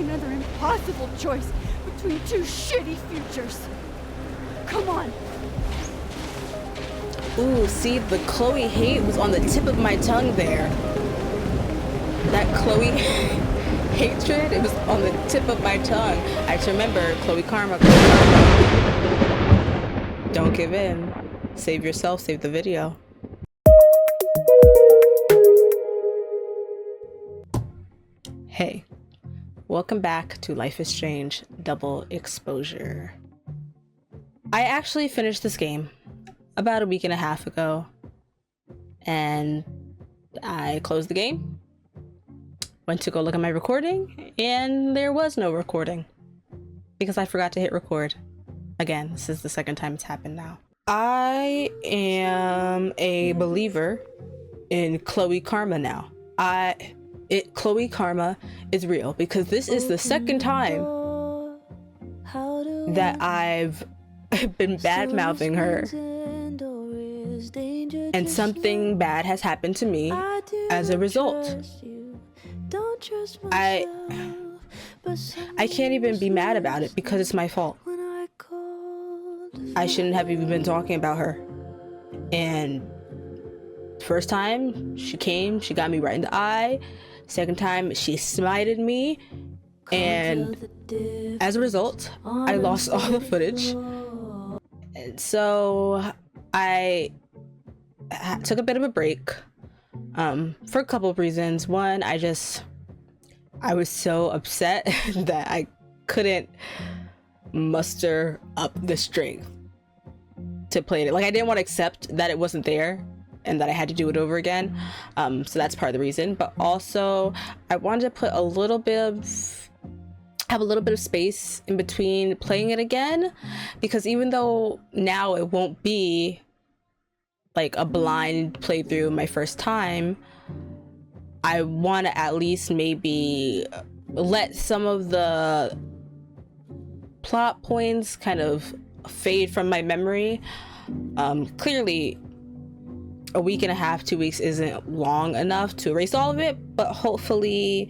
another impossible choice between two shitty futures. Come on. Ooh, see, the Chloe hate was on the tip of my tongue there. That Chloe hatred, it was on the tip of my tongue. I just remember Chloe Karma, Chloe Karma. Don't give in. Save yourself, save the video. Hey, welcome back to Life is Strange Double Exposure. I actually finished this game about a week and a half ago, and I closed the game, went to go look at my recording, and there was no recording because I forgot to hit record. Again, this is the second time it's happened now. I am a believer in Chloe Karma now. Chloe Karma is real because this is the second time that I've been bad-mouthing her and something bad has happened to me as a result. I can't even be mad about it because it's my fault. I shouldn't have even been talking about her. And first time she came, she got me right in the eye. Second time she smited me, and as a result I lost all the footage. And so I took a bit of a break for a couple of reasons. One, I was so upset that I couldn't muster up the strength to play it. Like, I didn't want to accept that it wasn't there and that I had to do it over again. So that's part of the reason. But also I wanted to put have a little bit of space in between playing it again, because even though now it won't be like a blind playthrough my first time, I want to at least maybe let some of the plot points kind of fade from my memory. Clearly a week and a half, 2 weeks isn't long enough to erase all of it, but hopefully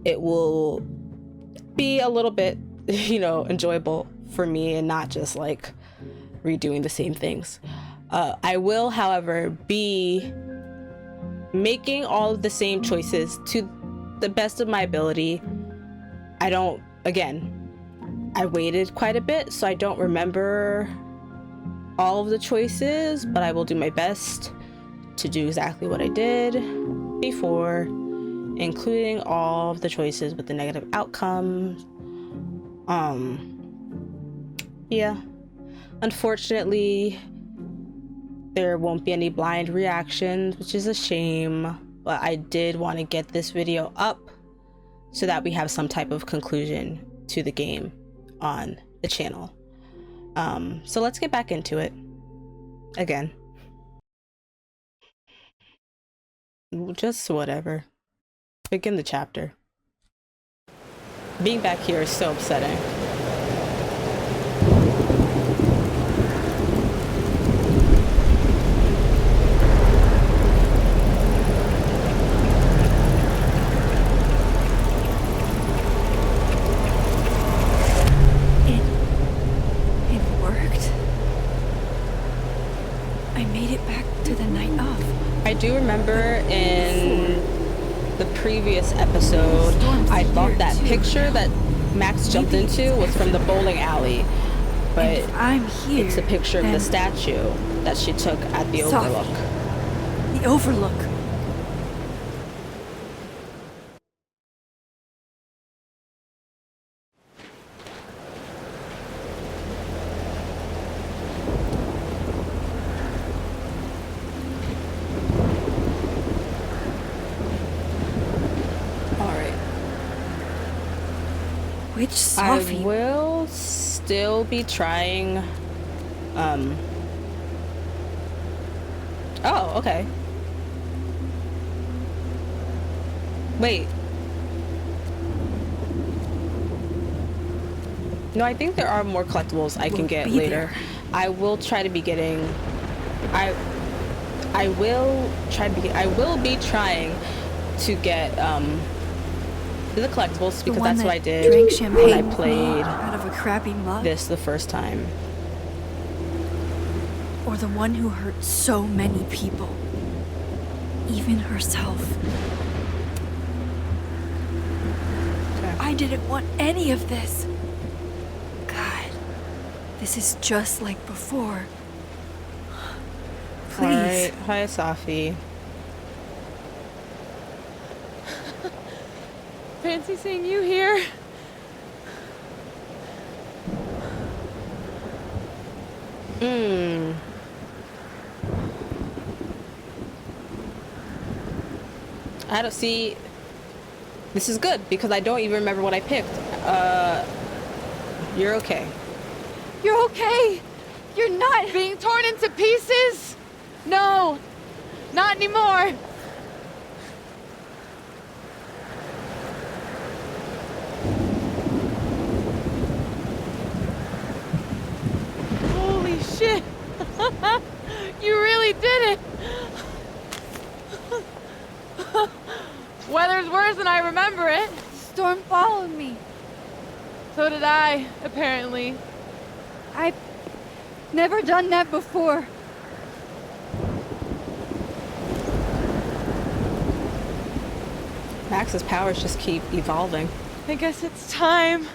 it will be a little bit, enjoyable for me and not just like redoing the same things. I will, however, be making all of the same choices to the best of my ability. I waited quite a bit, so I don't remember all of the choices, but I will do my best to do exactly what I did before, including all of the choices with the negative outcomes. Yeah, unfortunately there won't be any blind reactions, which is a shame, but I did want to get this video up so that we have some type of conclusion to the game on the channel. So let's get back into it again. Just whatever. Begin the chapter. Being back here is so upsetting. I do remember in the previous episode, I thought that picture that Max jumped into was from the bowling alley, but it's a picture of the statue that she took at the Overlook. The Overlook. Which Safi? I will still be trying. Oh, okay. Wait. No, I think there are more collectibles I can get later. I will try to be getting. I will be trying to get The collectibles, The because one that's what I that did drank when champagne I with me played out of a crappy mug? this the first time. Or the one who hurt so many people, even herself? Okay. I didn't want any of this. God, this is just like before. Please. Alright, hi Safi. Fancy seeing you here. I don't see. This is good because I don't even remember what I picked. You're okay. You're okay. You're not. Being torn into pieces? No, not anymore. Holy shit. You really did it. Weather's worse than I remember it. Storm followed me. So did I, apparently. I've never done that before. Max's powers just keep evolving. I guess it's time.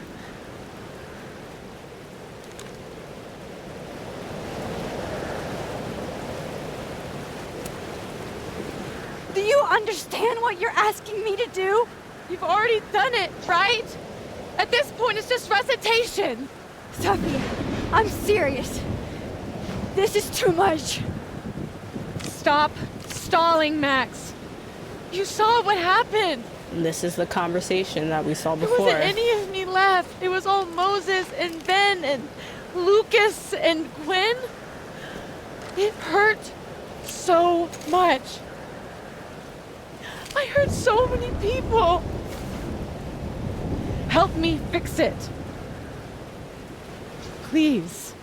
Do you understand what you're asking me to do? You've already done it, right? At this point, it's just recitation. Safi, I'm serious. This is too much. Stop stalling, Max. You saw what happened. And this is the conversation that we saw There before. wasn't any of me left. It was all Moses and Ben and Lucas and Gwen. It hurt so much. I hurt so many people. Help me fix it. Please.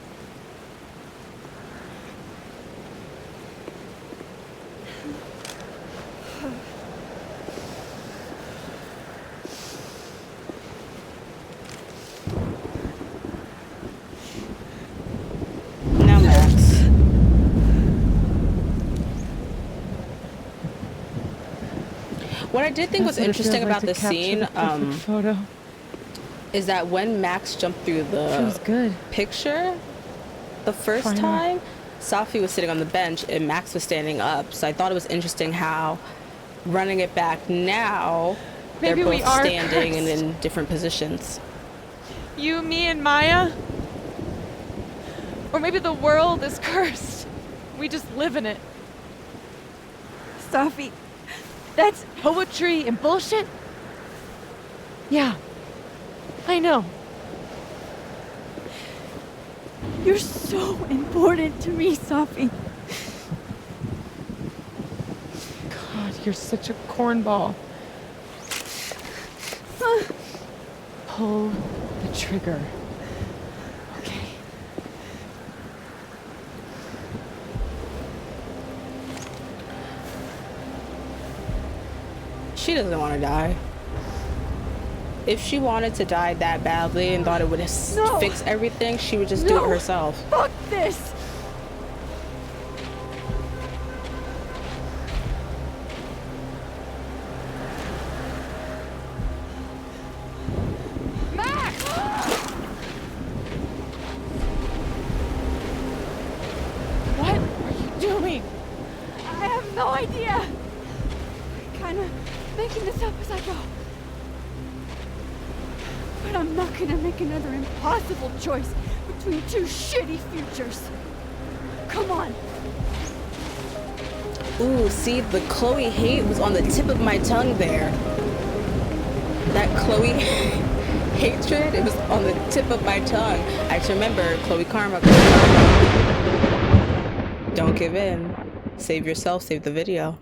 Now, Max. What I did think was interesting about this scene Photo. is that when Max jumped through Feels the good. picture the first Finally. time, Safi was sitting on the bench and Max was standing up. So I thought it was interesting how running it back now, Maybe they're we both are standing and cursed. in different positions. You, me, and Maya? Or maybe the world is cursed. We just live in it. Safi, that's... Poetry and bullshit? Yeah. I know. You're so important to me, Safi. God, you're such a cornball. Pull the trigger. Okay. She doesn't want to die. If she wanted to die that badly and thought it would No. fix everything, she would just do No. it herself. Fuck this! Max! What are you doing? I have no idea. Kinda making this up as I go. But I'm not gonna make another impossible choice between two shitty futures. Come on. Ooh, see, the Chloe hate was on the tip of my tongue there. That Chloe hatred, it was on the tip of my tongue. I just remember Chloe Karma. Don't give in. Save yourself, save the video.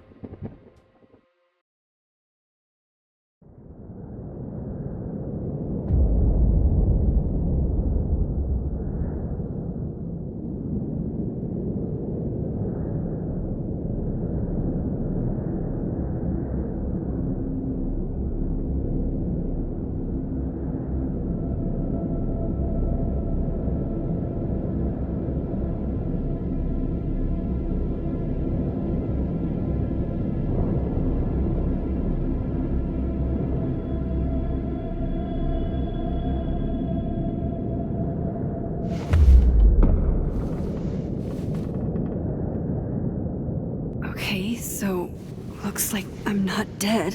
looks like I'm not dead.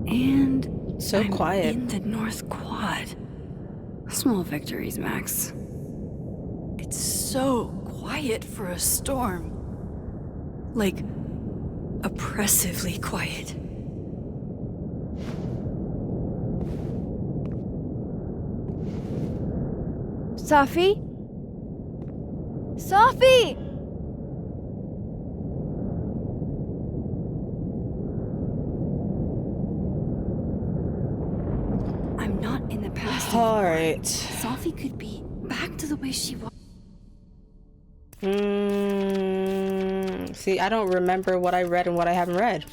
And So I'm quiet. in the North Quad. Small victories, Max. It's so quiet for a storm. Like, oppressively quiet. Safi? Safi! I'm not in the past anymore. Alright. Safi could be back to the way she was. See, I don't remember what I read and what I haven't read.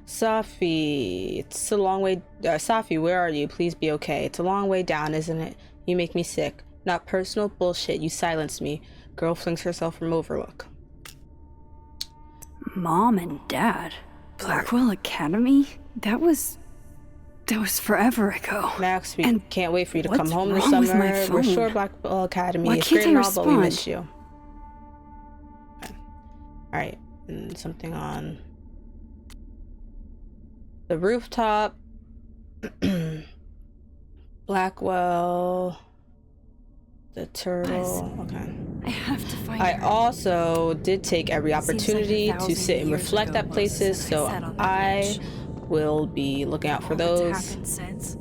Safi, it's a long way. Safi, where are you? Please be okay. It's a long way down, isn't it? You make me sick. Not personal bullshit. You silenced me. Girl flings herself from Overlook. Mom and Dad? Blackwell Academy? That was forever ago. Max, we And can't wait for you to what's come home this wrong with summer. my We're phone? sure Blackwell Academy Why is can't great I and all, but we respond? miss you. Okay. Alright, and something on the rooftop. Blackwell. The turtle. Okay. I have to find I her. also did take every Seems like opportunity to 1,000 sit and years reflect ago at was places, since so sat on that I bench. will be looking out for All that's those happened since.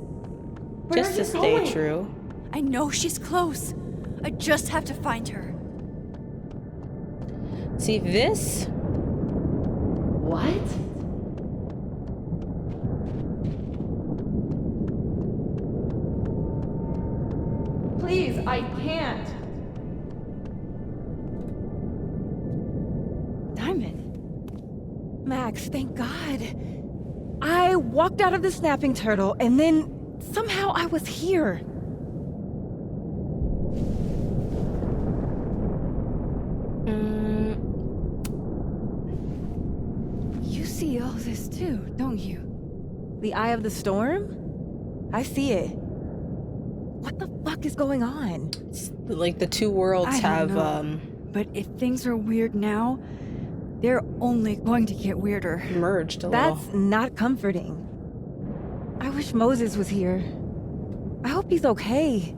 just to stay true. I know she's close. I just have to find her. See this? What? Please, I can't. Diamond. Max, thank God. I walked out of the snapping turtle and then somehow I was here. You see all this too, don't you? The eye of the storm? I see it. What the fuck is going on? It's like the two worlds I don't have know. But if things are weird now, they're only going to get weirder. merged a That's little. not comforting. I wish Moses was here. I hope he's okay.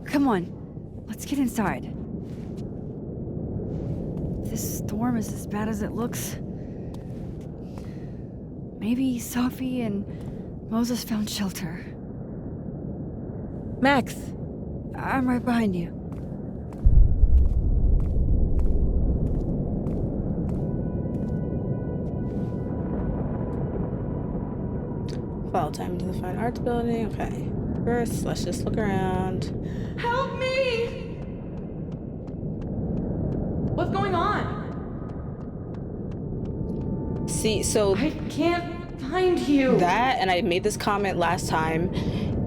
Come on, let's get inside. If this storm is as bad as it looks, maybe Safi and Moses found shelter. Max, I'm right behind you. Follow time to the Fine Arts Building. Okay. First, let's just look around. Help me! What's going on? See, so I can't find you. that, and I made this comment last time.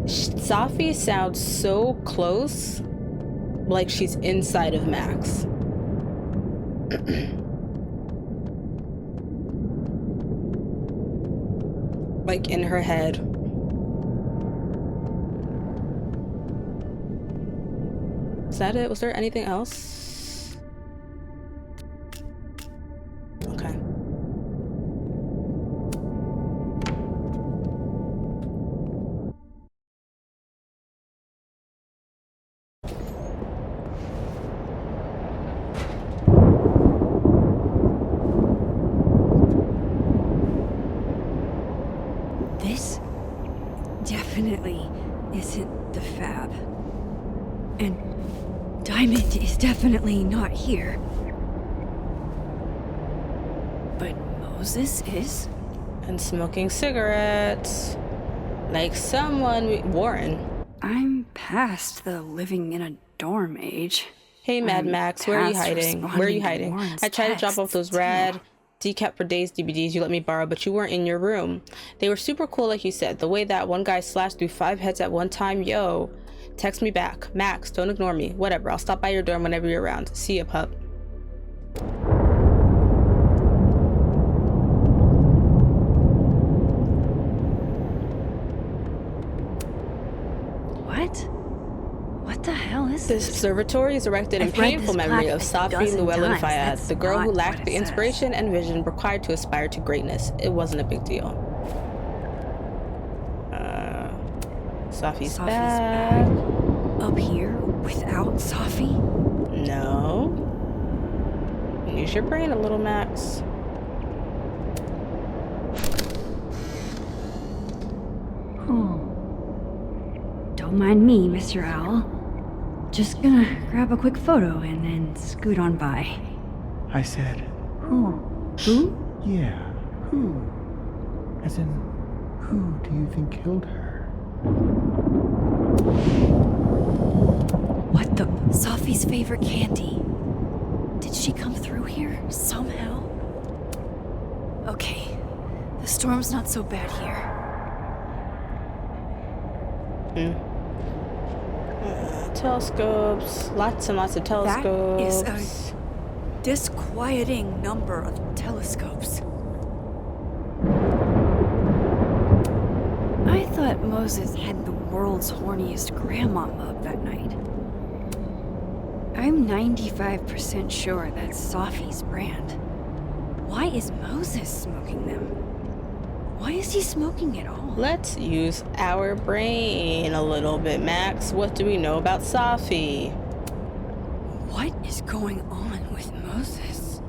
Safi sounds so close, like she's inside of Max. Like in her head. Is that it? Was there anything else? Okay. This definitely isn't the Fab. And Diamond is definitely not here. But Moses is? And smoking cigarettes. Like someone... Warren. I'm past the living in a dorm age. Hey, Mad I'm Max, where are you past hiding? Where are responding you to hiding? Warren's I tried to drop off those texts, rad too. Decap for Days DVDs you let me borrow, but you weren't in your room. They were super cool, like you said. The way that one guy slashed through 5 heads at one time, yo. Text me back. Max, don't ignore me. Whatever, I'll stop by your dorm whenever you're around. See ya, pup. What? This observatory is erected in I've read painful this memory plaque of a Safi dozen Llewellyn times. Fayad, That's the girl who not lacked what the it says. inspiration and vision required to aspire to greatness. It wasn't a big deal. Safi's back. Up here without Safi? No. Use your brain a little, Max. Don't mind me, Mr. Owl. Just gonna grab a quick photo and then scoot on by. I said, Who? yeah, who? As in, who do you think killed her? What the? Safi's favorite candy. Did she come through here somehow? Okay, the storm's not so bad here. Telescopes. Lots and lots of telescopes. That is a disquieting number of telescopes. I thought Moses had the world's horniest grandma mug that night. I'm 95% sure that's Safi's brand. Why is Moses smoking them? Why is he smoking it all? Let's use our brain a little bit, Max. What do we know about Safi? What is going on with Moses?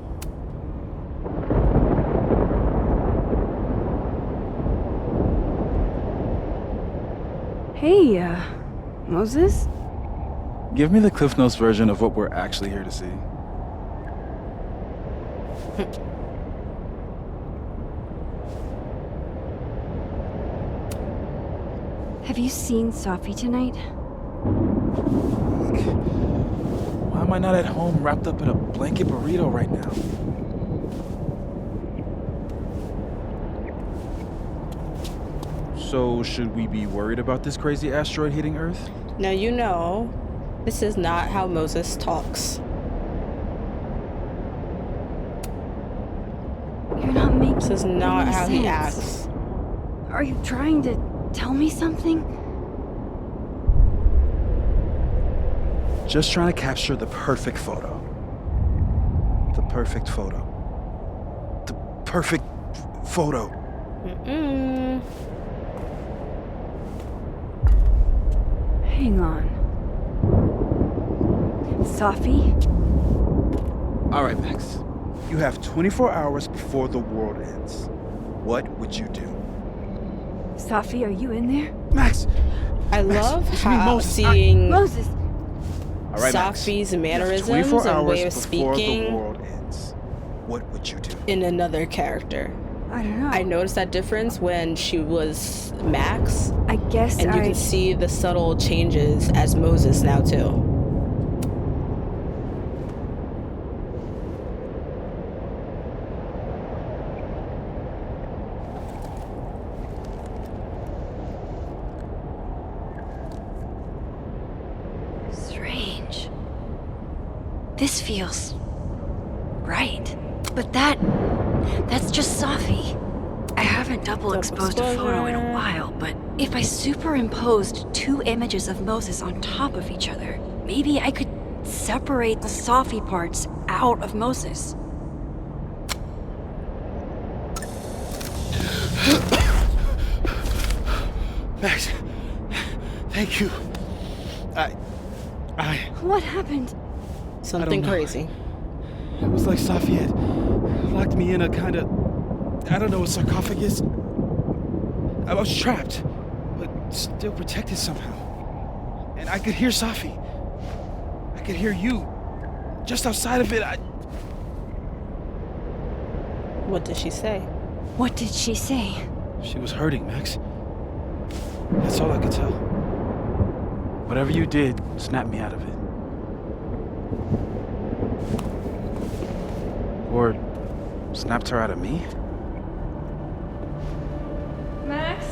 Hey, Moses? Give me the Cliff Notes version of what we're actually here to see. Have you seen Safi tonight? Why am I not at home wrapped up in a blanket burrito right now? So, should we be worried about this crazy asteroid hitting Earth? Now you know, this is not how Moses talks. You're not making This is not any how he sense. acts. Are you trying to tell me something? Just trying to capture the perfect photo. The perfect photo. The perfect photo. Hang on. Safi? All right, Max. You have 24 hours before the world ends. What would you do? Safi, are you in there? Max! I Max, love it's me, how Moses. seeing Moses! All right, Max. Safi's You have mannerisms 24 and way of hours before the speaking world ends. What would you do? in another character. I don't know. I noticed that difference when she was Max, I guess and you can see the subtle changes as Moses now too. Strange. This feels right. But that's just Safi. I haven't double exposed a photo in a while, but if I superimposed two images of Moses on top of each other, maybe I could separate the Safi parts out of Moses. Max, thank you. What happened? Something know. crazy. It was like Safi had locked me in a kind of, I don't know, a sarcophagus. I was trapped, but still protected somehow. And I could hear Safi. I could hear you. Just outside of it, What did she say? What did she say? She was hurting, Max. That's all I could tell. Whatever you did, snapped me out of it. Or snapped her out of me? Max?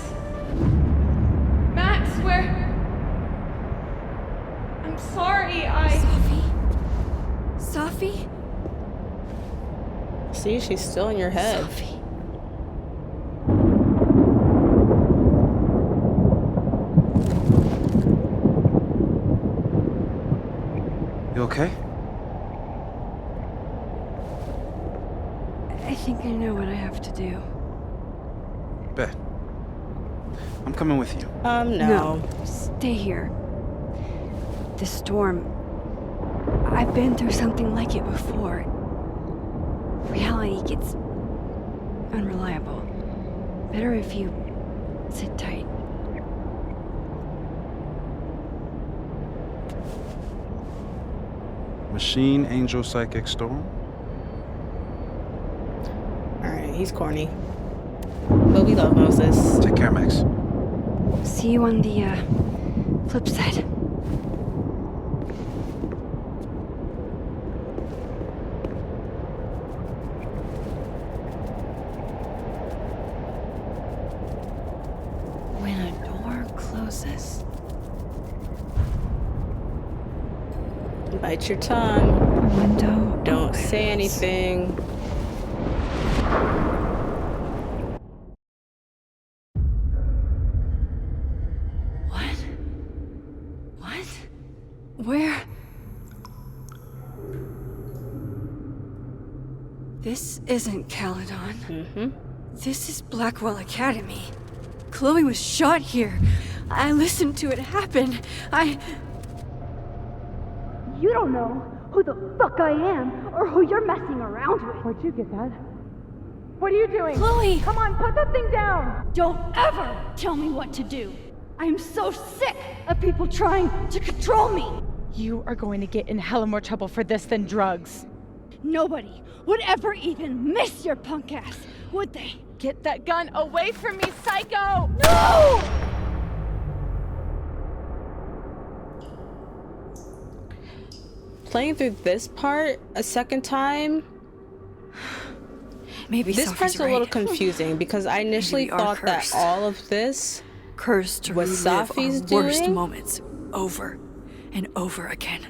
Max, where? I'm sorry, Safi? See, she's still in your head. Safi. You okay? I think I know what I have to do. Bet. I'm coming with you. No. Stay here. The storm. I've been through something like it before. Reality gets unreliable. Better if you sit tight. Machine Angel Psychic Storm? Alright, he's corny. But we love Moses. Take care, Max. See you on the, flip side. When a door closes, Bite your tongue. the window Don't say opens. anything. What? What? Where? This isn't Caledon. Mm-hmm. This is Blackwell Academy. Chloe was shot here. I listened to it happen. You don't know who the fuck I am or who you're messing around with. Where'd you get that? What are you doing? Chloe! Come on, put that thing down! Don't ever tell me what to do. I'm so sick of people trying to control me. You are going to get in hella more trouble for this than drugs. Nobody would ever even miss your punk ass, would they? Get that gun away from me, psycho! No! Playing through this part a second time, Maybe this Sophie's part's a right. little confusing because I initially we are thought that cursed. all of this Cursed to What relive Safi's our worst doing? moments over and over again.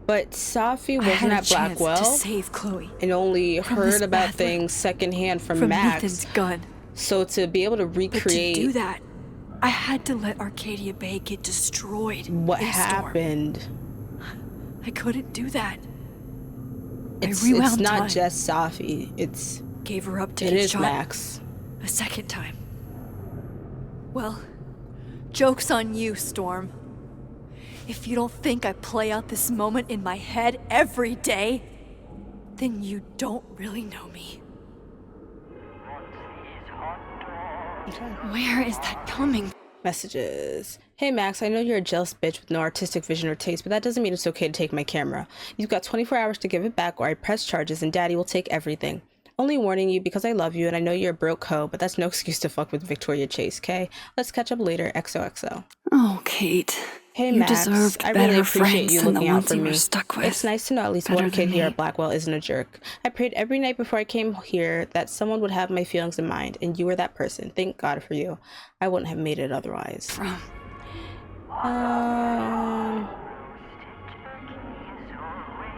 but Safi I had wasn't a at chance Blackwell to save Chloe and only from heard this about bad things secondhand from from Max. Ethan's gun. So to be able to But to recreate do that, I had to let Arcadia Bay get destroyed. what in a storm. happened, I couldn't do that. it's rewound not time. just Safi. Gave her up to It get is shot Max. a second time. Well, joke's on you, Storm. If you don't think I play out this moment in my head every day, then you don't really know me. Where is that coming? Messages. Hey Max, I know you're a jealous bitch with no artistic vision or taste, but that doesn't mean it's okay to take my camera. You've got 24 hours to give it back or I press charges and daddy will take everything. Only warning you because I love you and I know you're a broke hoe, but that's no excuse to fuck with Victoria Chase, okay? Let's catch up later, XOXO. Oh, Kate. Hey You Max, deserved I better really appreciate friends you than the looking out ones for you were me. stuck with. It's nice to know at least Better one kid than here me. at Blackwell isn't a jerk. I prayed every night before I came here that someone would have my feelings in mind, and you were that person. Thank God for you. I wouldn't have made it otherwise. From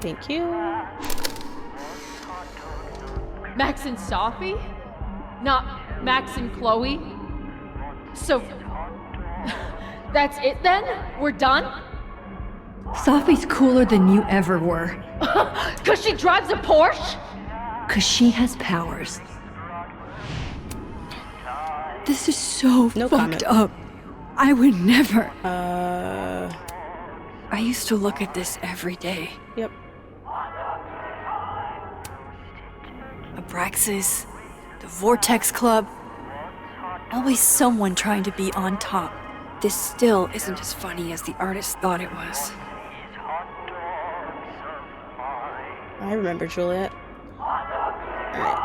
Thank you. Max and Safi? Not Max and Chloe? So, that's it then? We're done? Safi's cooler than you ever were. Cause she drives a Porsche? Cause she has powers. This is so No fucked comment. up. I would never. Uh, I used to look at this every day. yep. Abraxas, the Vortex Club. Always someone trying to be on top. This still isn't as funny as the artist thought it was. I remember Juliet. Alright.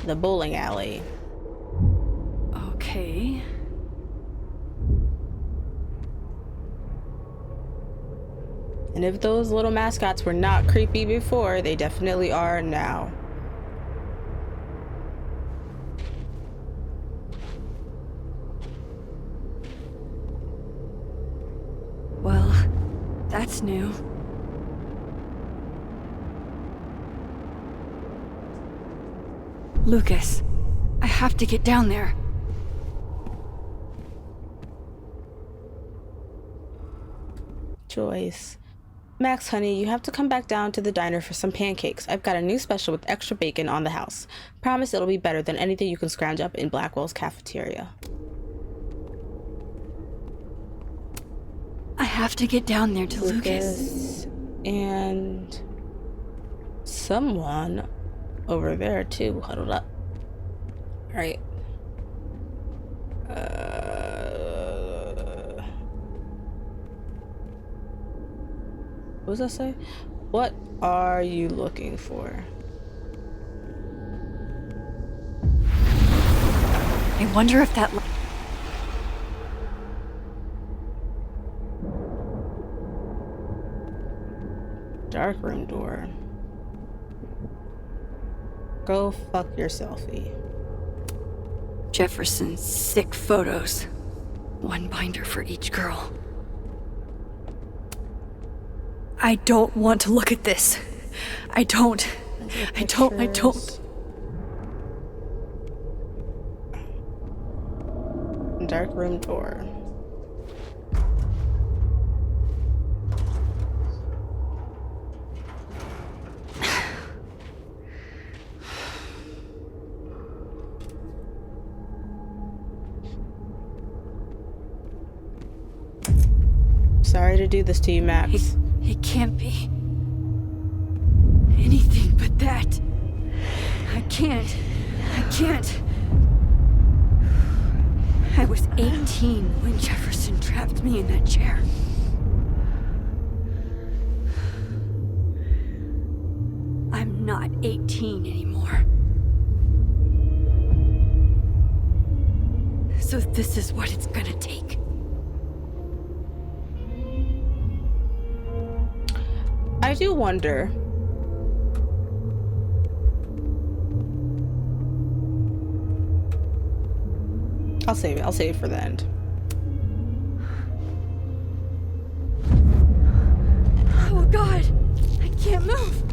The bowling alley. Okay. And if those little mascots were not creepy before, they definitely are now. That's new. Lucas, I have to get down there. Joyce. Max, honey, you have to come back down to the diner for some pancakes. I've got a new special with extra bacon on the house. Promise it'll be better than anything you can scrounge up in Blackwell's cafeteria. I have to get down there to Lucas. And someone over there too, huddled up. Alright. What does that say? What are you looking for? I wonder if that... Dark room door. Go fuck yourselfie. Jefferson's sick photos. One binder for each girl. I don't want to look at this. I don't. Dark room door. Sorry to do this to you, Max. It can't be anything but that. I can't. I was 18 when Jefferson trapped me in that chair. I'm not 18 anymore. So this is what it's gonna take. I do wonder. I'll save it for the end. Oh God, I can't move.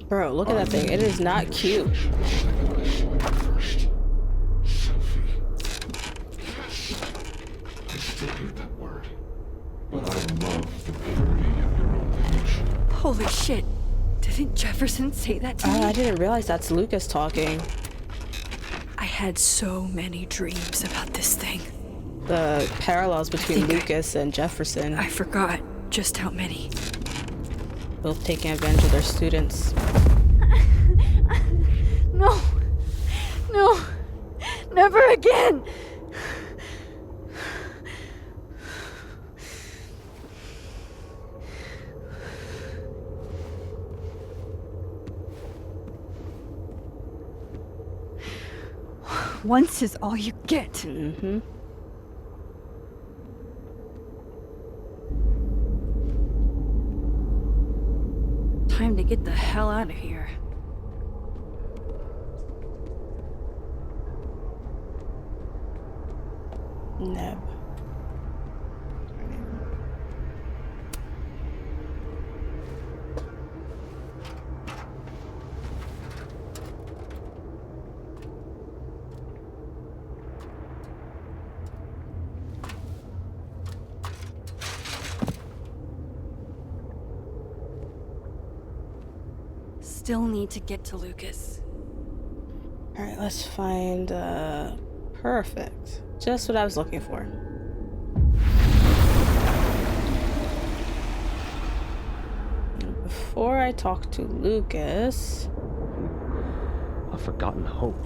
Bro, look at that thing. It is not cute. First, Safi. I still hate that word, but I love the purity of your own emotion. Holy shit. Didn't Jefferson say that to me? I didn't realize that's Lucas talking. I had so many dreams about this thing. The parallels between Lucas and Jefferson. I forgot just how many. Both taking advantage of their students. No, never again. Once is all you get. Mm-hmm. Time to get the hell out of here. No. Still need to get to Lucas. Alright, let's find, perfect. Just what I was looking for. And before I talk to Lucas... A forgotten hope.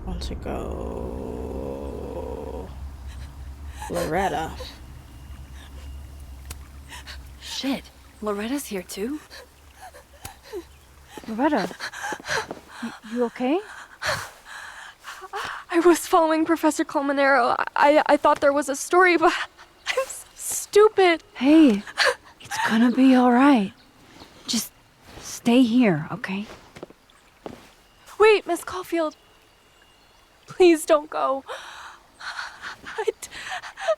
I want to go... Loretta. Shit, Loretta's here too? Loretta, you okay? I was following Professor Colmenero. I thought there was a story, but I'm so stupid. Hey, it's gonna be alright. Just stay here, okay? Wait, Miss Caulfield. Please don't go.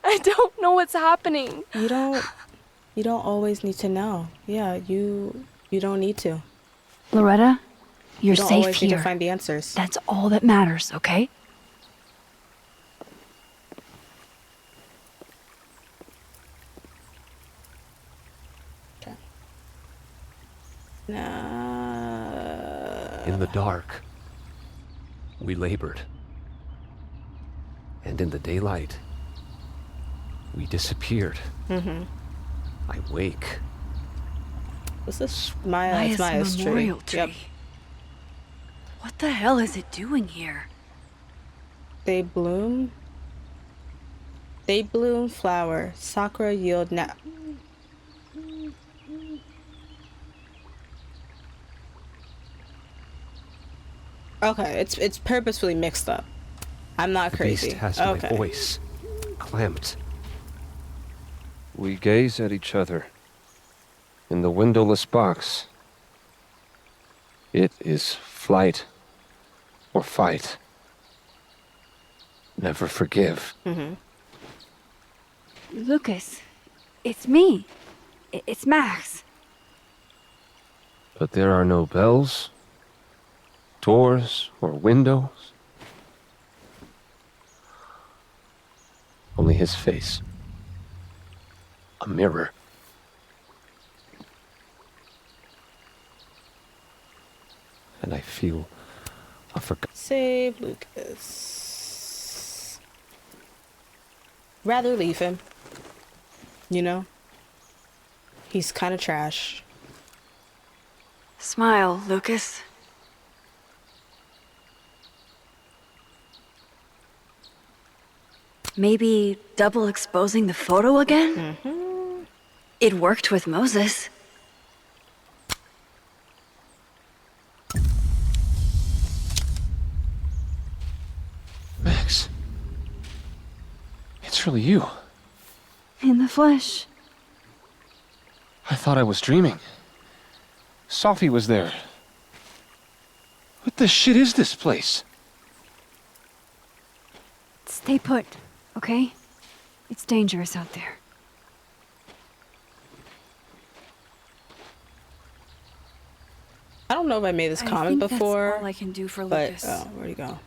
I don't know what's happening. You don't always need to know. Yeah, you don't need to. Loretta, you're You don't safe always need here. to find the answers. That's all that matters, okay? In the dark, we labored. And in the daylight, we disappeared. Mm-hmm. I wake. What's this? Maya's Memorial tree. Tree. Yep. What the hell is it doing here? They bloom. They bloom flower. Sakura yield now. Okay, it's purposefully mixed up. I'm not crazy. The beast has Okay. my voice clamped. We gaze at each other. In the windowless box. It is flight or fight. Never forgive. Mm-hmm. Lucas, it's me. It's Max. But there are no bells, doors, or windows. Only his face. A mirror. And I feel a Save Lucas. Rather leave him. You know? He's kind of trash. Smile, Lucas. Maybe double exposing the photo again? Mm-hmm. It worked with Moses. Max. It's really you. In the flesh. I thought I was dreaming. Safi was there. What the shit is this place? Stay put, okay? It's dangerous out there. I don't know if I made this comment before. That's all I can do for But Lucas. oh, where'd he go?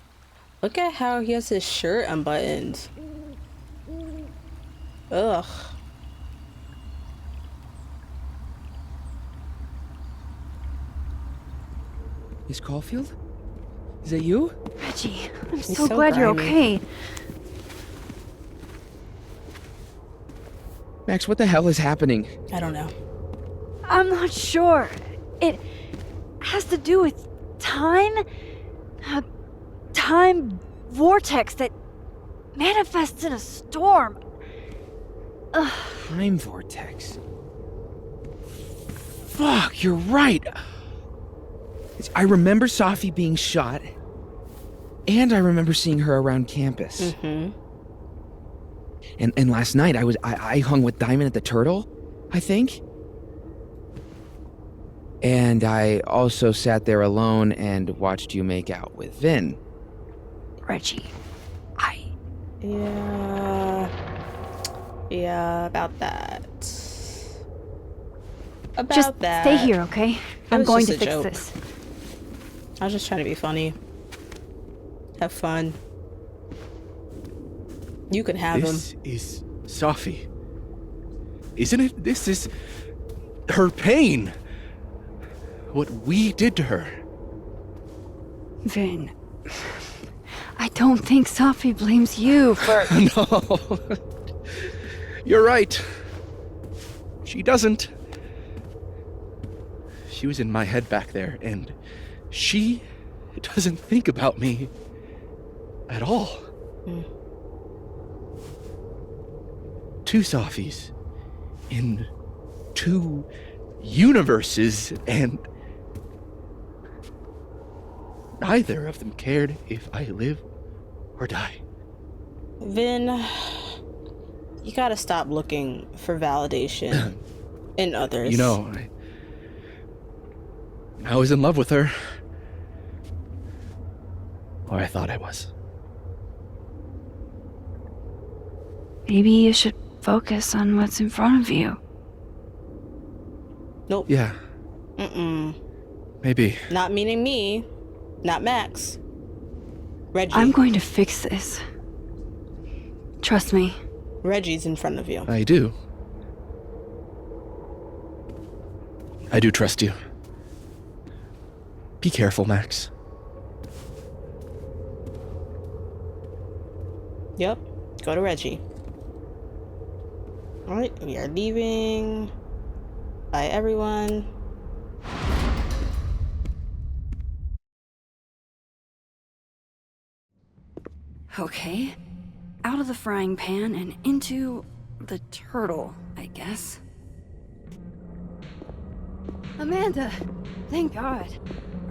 Look at how he has his shirt unbuttoned. Ugh. Miss Caulfield? Is that you? Reggie, I'm He's so so glad you're grimy. okay. Max, what the hell is happening? I don't know. I'm not sure. It has to do with time? A time vortex that manifests in a storm. Ugh. Time vortex. Fuck, you're right. I remember Safi being shot, and I remember seeing her around campus. Mm-hmm. And last night I hung with Diamond at the Turtle, I think. And I also sat there alone and watched you make out with Vin. Reggie, Yeah, about that. About just that. stay here, okay? I'm was going to just a fix joke. this. I was just trying to be funny. Have fun. You can have him. This is Safi. Isn't it? This is her pain. What we did to her. Vin, I don't think Safi blames you for... No. You're right. She doesn't. She was in my head back there, and she doesn't think about me at all. Two Safis in two universes, and neither of them cared if I live or die. Vin, you gotta stop looking for validation And others. You know, I was in love with her. Or I thought I was. Maybe you should focus on what's in front of you. Nope. Yeah. Mm-mm. Maybe. Not meaning me. Not Max. Reggie. I'm going to fix this. Trust me. Reggie's in front of you. I do. I do trust you. Be careful, Max. Yep. Go to Reggie. Alright, we are leaving. Bye, everyone. Okay. Out of the frying pan and into the turtle, I guess. Amanda, thank God.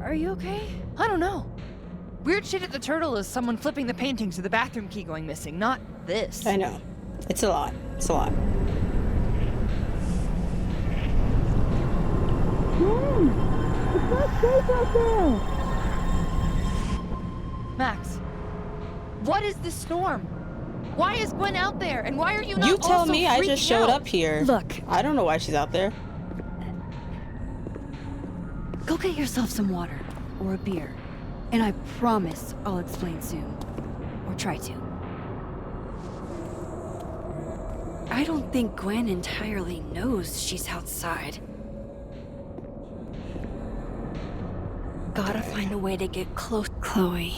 Are you okay? I don't know. Weird shit at the turtle is someone flipping the paintings or the bathroom key going missing, not this. I know. It's a lot. It's a lot. It's not safe out there! Max, what is this storm? Why is Gwen out there? And why are you not You tell also me, I just freaking showed out? up here. Look. I don't know why she's out there. Go get yourself some water or a beer. And I promise I'll explain soon. Or try to. I don't think Gwen entirely knows she's outside. Gotta find a way to get close. Chloe.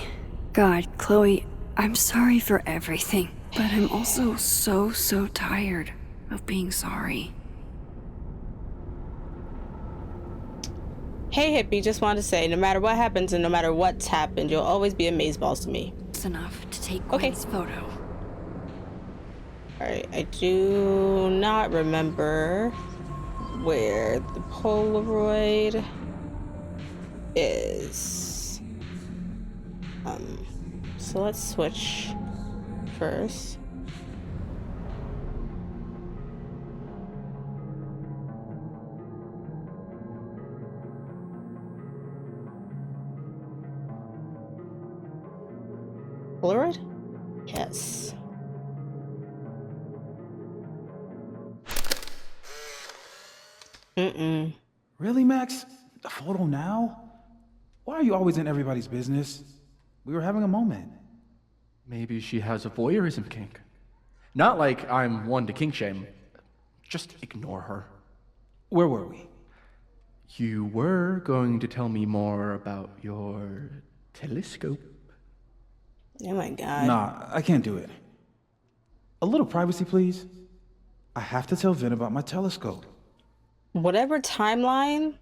God, Chloe, I'm sorry for everything. But I'm also so tired of being sorry. Hey, hippie, just wanted to say, no matter what happens and no matter what's happened, you'll always be amazeballs to me. It's enough to take Okay. Gwen's photo. Alright, I do not remember where the Polaroid is. So let's switch first. Polaroid? Yes. Mm-mm. Really, Max? A photo now? Why are you always in everybody's business? We were having a moment. Maybe she has a voyeurism kink. Not like I'm one to kink shame. Just ignore her. Where were we? You were going to tell me more about your telescope. Oh my god. Nah, I can't do it. A little privacy, please. I have to tell Vin about my telescope. Whatever timeline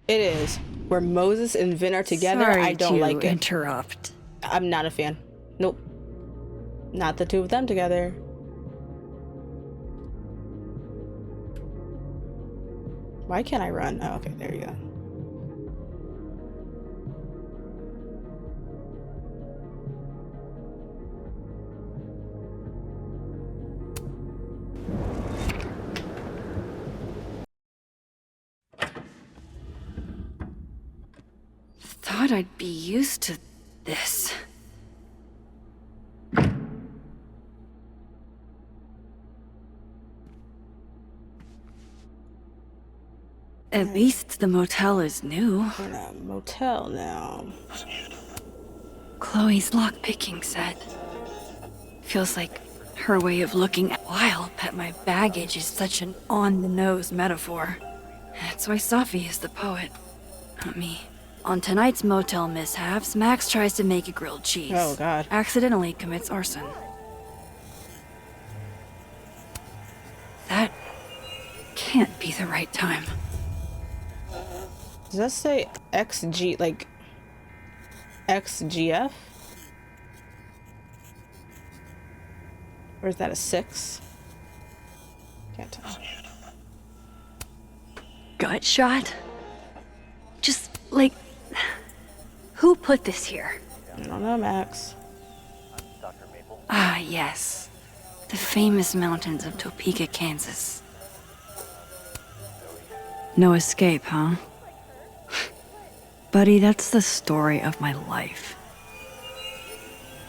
it is where Moses and Vin are together, Sorry I don't to like it. interrupt. I'm not a fan. Nope. Not the two of them together. Why can't I run? Oh, okay, there you go. Thought I'd be used to this. At least the motel is new. We're in a motel now. Chloe's lockpicking set. Feels like her way of looking at wild that my baggage is such an on-the-nose metaphor. That's why Safi is the poet, not me. On tonight's motel mishaps, Max tries to make a grilled cheese. Oh, God. Accidentally commits arson. That can't be the right time. Does that say XG, like XGF? Or is that a 6? Can't tell. Gut shot? Just, like, who put this here? I don't know, Max. Ah, yes. The famous mountains of Topeka, Kansas. No escape, huh? Buddy, that's the story of my life.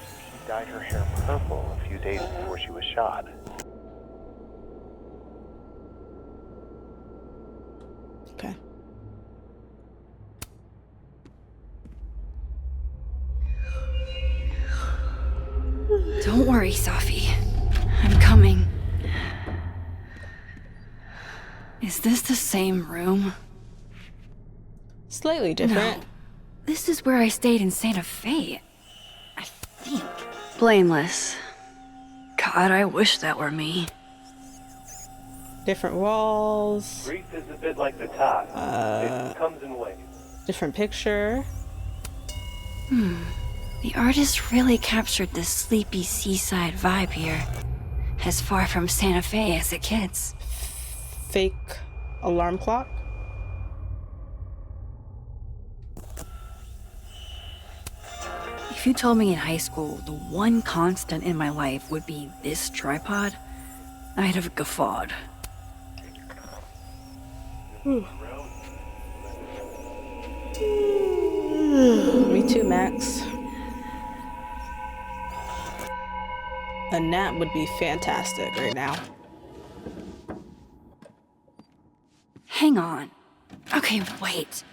She dyed her hair purple a few days before she was shot. Okay. Don't worry, Safi. I'm coming. Is this the same room? Slightly different. No. This is where I stayed in Santa Fe. I think. Blameless. God, I wish that were me. Different walls. Grief is a bit like the tide. It comes in waves. Different picture. The artist really captured this sleepy seaside vibe here. As far from Santa Fe as it gets. Fake alarm clock. If you told me in high school the one constant in my life would be this tripod, I'd have guffawed. Me too, Max. A nap would be fantastic right now. Hang on. Okay, wait.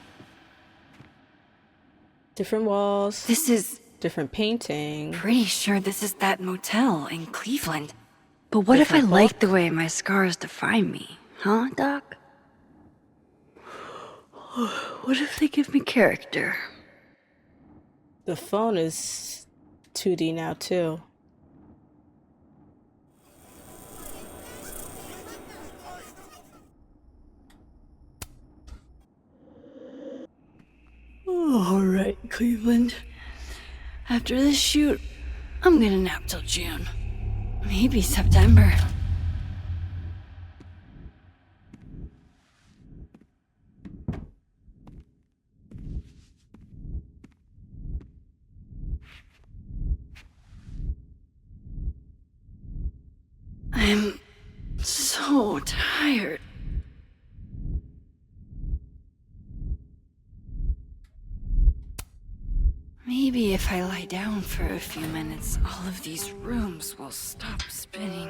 Different walls. This is... different painting. Pretty sure this is that motel in Cleveland. But what if I like the way my scars define me? Huh, Doc? What if they give me character? The phone is 2D now, too. All right, Cleveland. After this shoot, I'm gonna nap till June. Maybe September. I'm so tired. Maybe if I lie down for a few minutes, all of these rooms will stop spinning.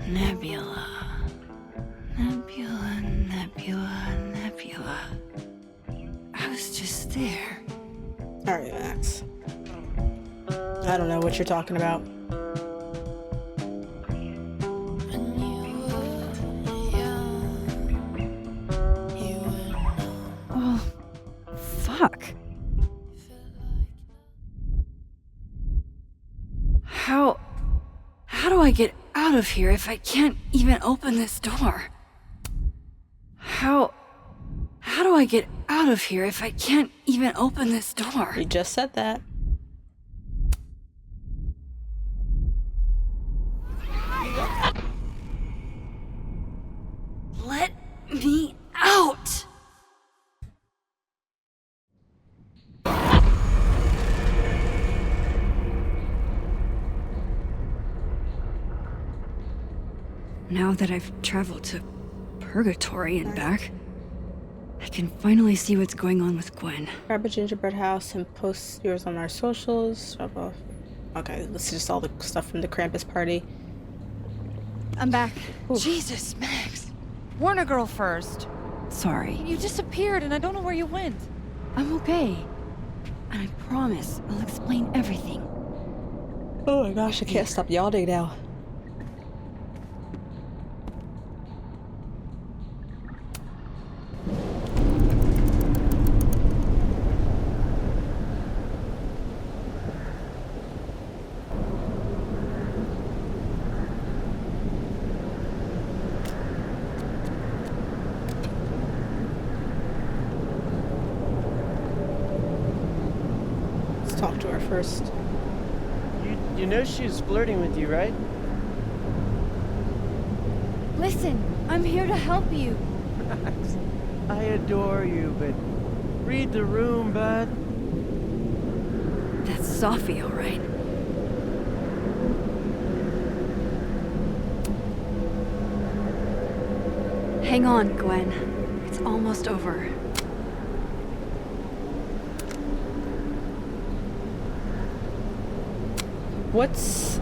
Nebula. Nebula, nebula, nebula. I was just there. Alright, Max. I don't know what you're talking about. Oh, fuck. How do I get out of here if I can't even open this door? How do I get out of here if I can't even open this door? You just said that. Let me out! Now that I've traveled to Purgatory and back, I can finally see what's going on with Gwen. Grab a gingerbread house and post yours on our socials. Okay, this is just all the stuff from the Krampus party. I'm back. Ooh. Jesus, Max. Warn a girl first. Sorry. You disappeared and I don't know where you went. I'm okay. And I promise I'll explain everything. Oh my gosh, I can't stop yawning now. Talk to her first. You know she was flirting with you, right? Listen, I'm here to help you. Max, I adore you, but Read the room, bud. That's Safi, all right. Hang on, Gwen. It's almost over. What's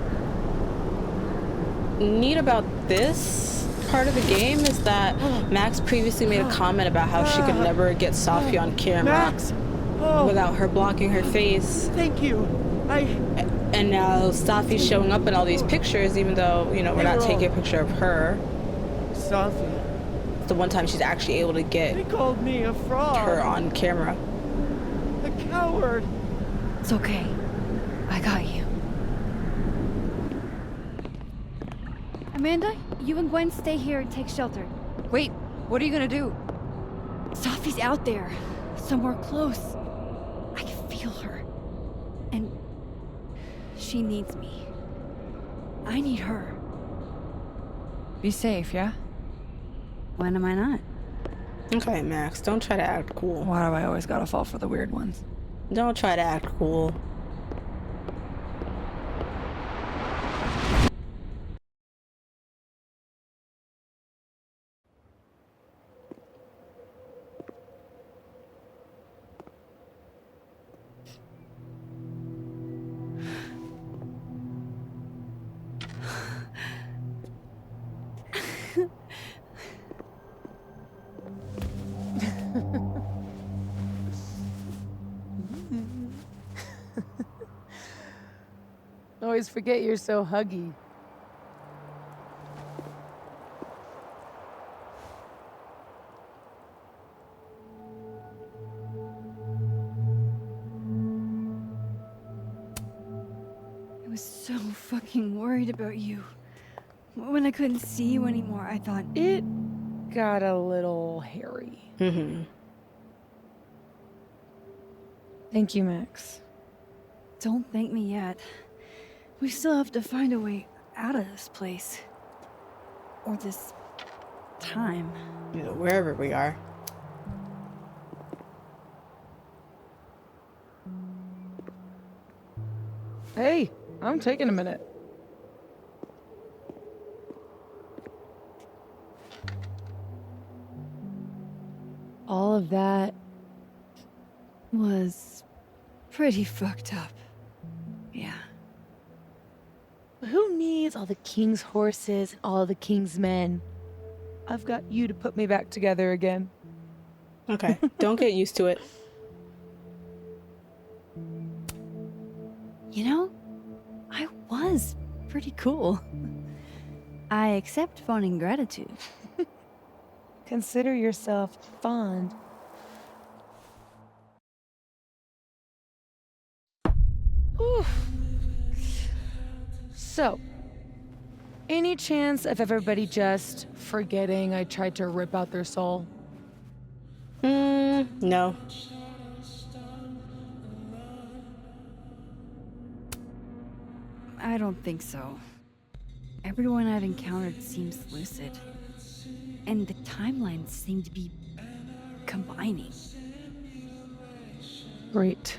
neat about this part of the game is that Max previously made a comment about how she could never get Safi on camera Max! Oh, without her blocking her face. thank you. And now Safi's showing up in all these pictures, even though, you know, we're not taking a picture of her. Safi. It's the one time she's actually able to get They called me a fraud. her on camera. A coward. It's okay. I got you. Amanda, you and Gwen stay here and take shelter. Wait, what are you gonna do? Safi's out there, somewhere close. I can feel her. And she needs me. I need her. Be safe, yeah? When am I not? Okay, Max, don't try to act cool. Why do I always gotta fall for the weird ones? Don't try to act cool. Always forget you're so huggy. I was so fucking worried about you. When I couldn't see you anymore, I thought... It got a little hairy. Mm-hmm. Thank you, Max. Don't thank me yet. We still have to find a way out of this place. Or this... time. You know, wherever we are. Hey, I'm taking a minute. All of that Was... pretty fucked up. Yeah. Who needs all the king's horses and all the king's men? I've got you to put me back together again. Okay, don't get used to it. You know, I was pretty cool. I accept fawning gratitude. Consider yourself fond. Oof. So, any chance of everybody just forgetting I tried to rip out their soul? No. I don't think so. Everyone I've encountered seems lucid. And the timelines seem to be combining. Great.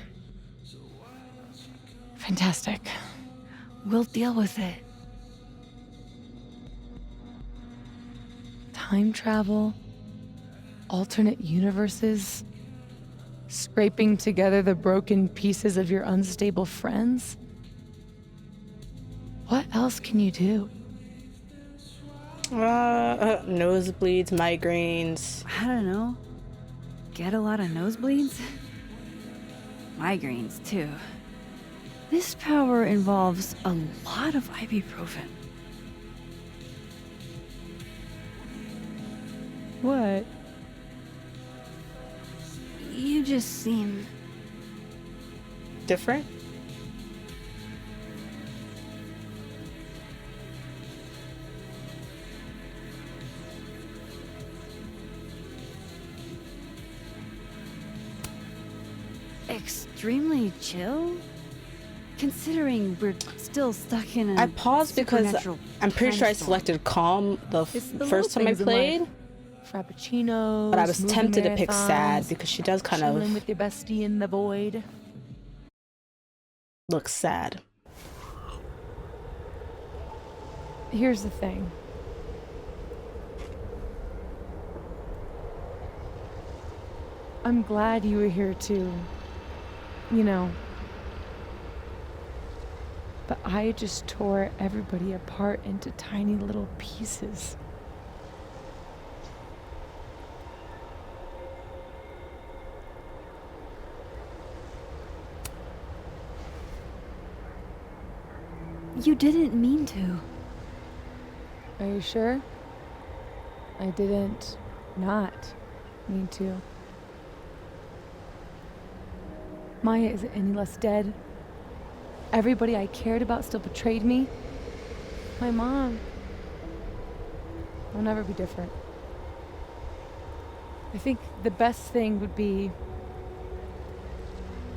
Fantastic. We'll deal with it. Time travel, alternate universes, scraping together the broken pieces of your unstable friends. What else can you do? Nosebleeds, migraines. I don't know. Get a lot of nosebleeds? Migraines, too. This power involves a lot of ibuprofen. What? You just seem... different? extremely chill? Considering we're still stuck in a I paused because I'm pretty sure I time storm. selected calm the It's the first little time I things in played. life. Frappuccinos. But I was movie tempted to pick sad marathons, because she does kind chilling of with your bestie in the void. look sad. Here's the thing. I'm glad you were here too. You know. But I just tore everybody apart into tiny little pieces. You didn't mean to. Are you sure? I didn't not mean to. Maya isn't any less dead. Everybody I cared about still betrayed me. My mom will never be different. I think the best thing would be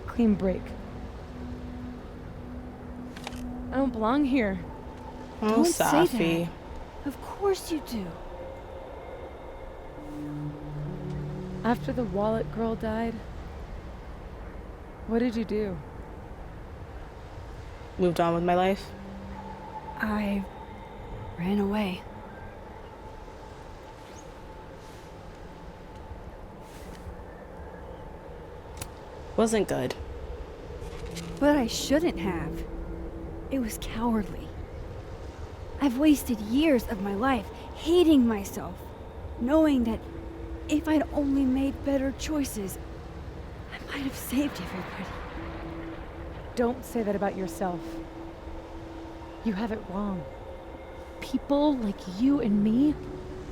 a clean break. I don't belong here. Oh, Don't say Safi. that. Of course you do. After the wallet girl died, what did you do? Moved on with my life. I ran away. Wasn't good. But I shouldn't have. It was cowardly. I've wasted years of my life hating myself, knowing that if I'd only made better choices, I might have saved everybody. Don't say that about yourself. You have it wrong. People like you and me,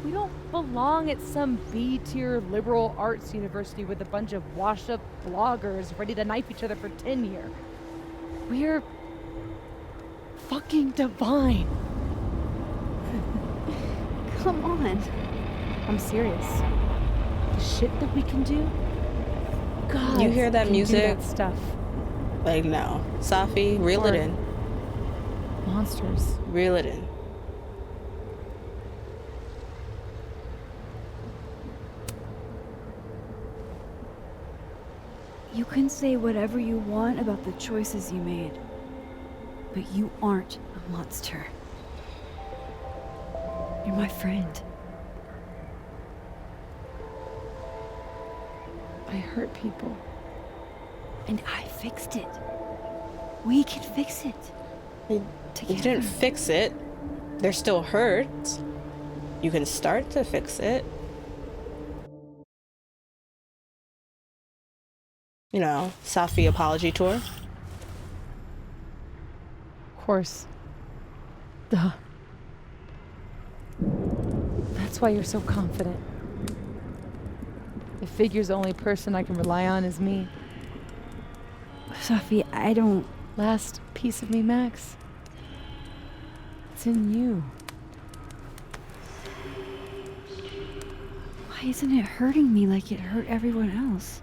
we don't belong at some B-tier liberal arts university with a bunch of washed-up bloggers ready to knife each other for tenure. We're fucking divine. Come on. I'm serious. The shit that we can do, God. You hear that can do music? that stuff. Like, no. Safi, reel it in. Monsters. Reel it in. You can say whatever you want about the choices you made, but you aren't a monster. You're my friend. I hurt people. And I fixed it. We can fix it. You didn't fix it. There still hurts. You can start to fix it. You know, Safi apology tour. Of course. Duh. That's why you're so confident. It figures the only person I can rely on is me. Safi, I don't... Last piece of me, Max. It's in you. Why isn't it hurting me like it hurt everyone else?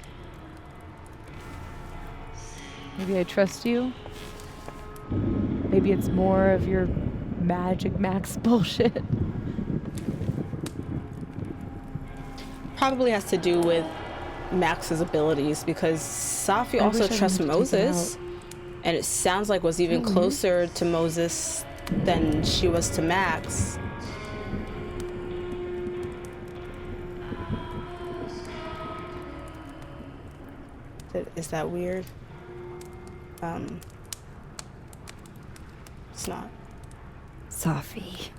Maybe I trust you. Maybe it's more of your Magic Max bullshit. Probably has to do with Max's abilities because Safi I also wish I trusts knew to take it Moses. And it sounds like was even Mhm. closer to Moses than she was to Max. Is that weird? It's not. Safi.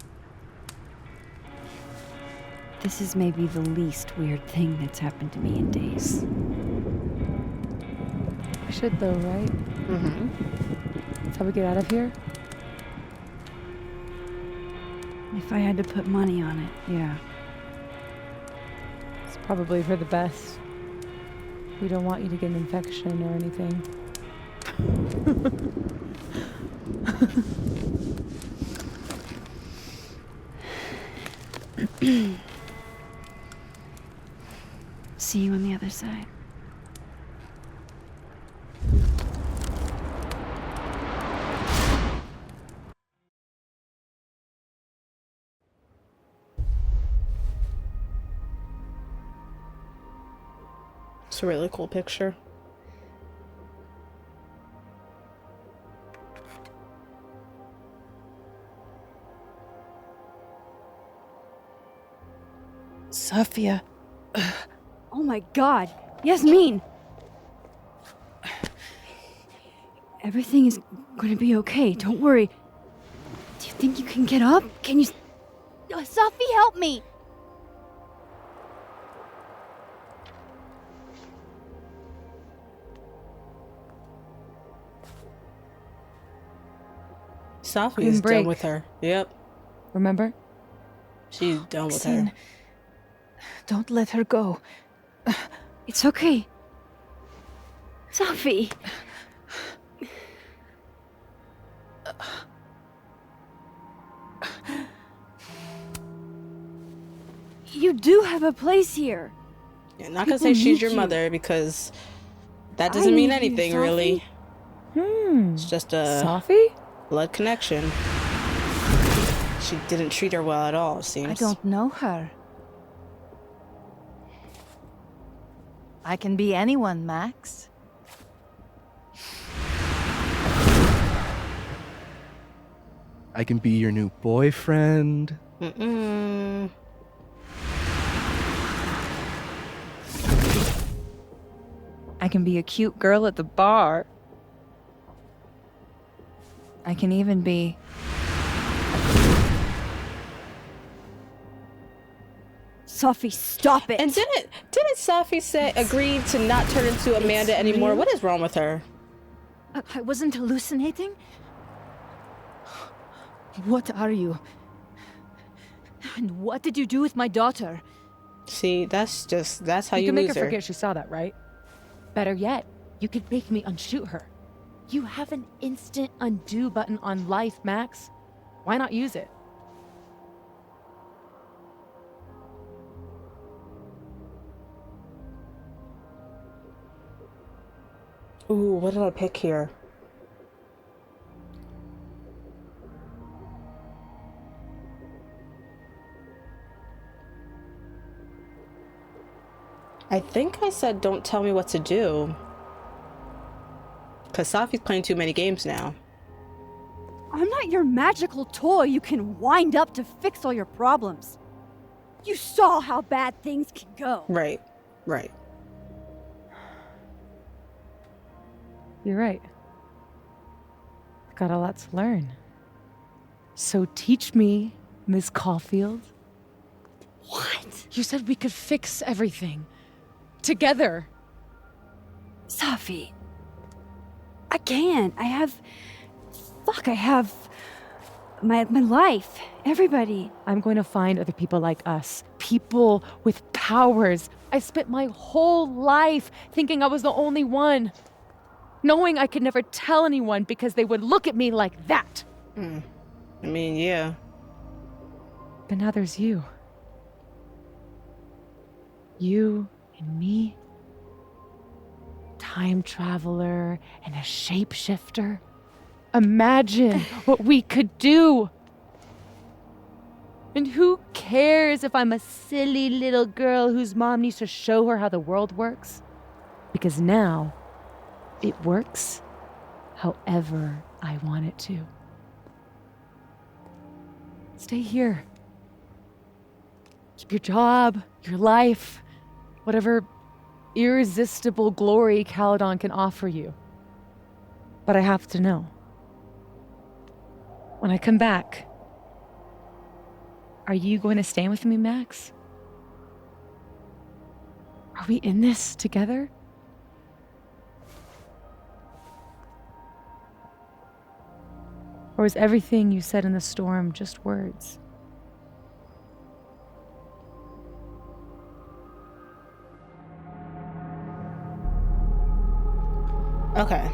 This is maybe the least weird thing that's happened to me in days. I should though, right? Mm-hmm. That's how we get out of here? If I had to put money on it, yeah. It's probably for the best. We don't want you to get an infection or anything. See you on the other side. It's a really cool picture. Safia. Oh my god. Yasmin! Everything is gonna be okay. Don't worry. Do you think you can get up? Can you... Safi, help me! Safi is done with her. Yep. Remember? She's done with her. Don't let her go. It's okay. Safi! You do have a place here. Yeah, not gonna say she's your mother because that doesn't mean anything really. It's just a Safi? blood connection. She didn't treat her well at all, it seems. I don't know her. I can be anyone, Max. I can be your new boyfriend. Mm-mm. I can be a cute girl at the bar. I can even be... Safi, stop it! And didn't Safi say agree to not turn into Amanda anymore? What is wrong with her? I wasn't hallucinating? What are you? And what did you do with my daughter? See, that's how you can lose make her her. forget she saw that, right? Better yet, you could make me unshoot her. You have an instant undo button on life, Max. Why not use it? Ooh, what did I pick here? I think I said don't tell me what to do. Because Safi's playing too many games now. I'm not your magical toy you can wind up to fix all your problems. You saw how bad things can go. Right, right. You're right. I've got a lot to learn. So teach me, Miss Caulfield. What? You said we could fix everything. Together. Safi. I can't. I have my life. Everybody. I'm going to find other people like us. People with powers. I spent my whole life thinking I was the only one. Knowing I could never tell anyone because they would look at me like that. I mean, yeah. But now there's you. You and me. Time traveler and a shapeshifter. Imagine what we could do. And who cares if I'm a silly little girl whose mom needs to show her how the world works? Because now, it works however I want it to. Stay here. Keep your job, your life, whatever irresistible glory Caledon can offer you. But I have to know. When I come back, are you going to stay with me, Max? Are we in this together? Or is everything you said in the storm just words? Okay.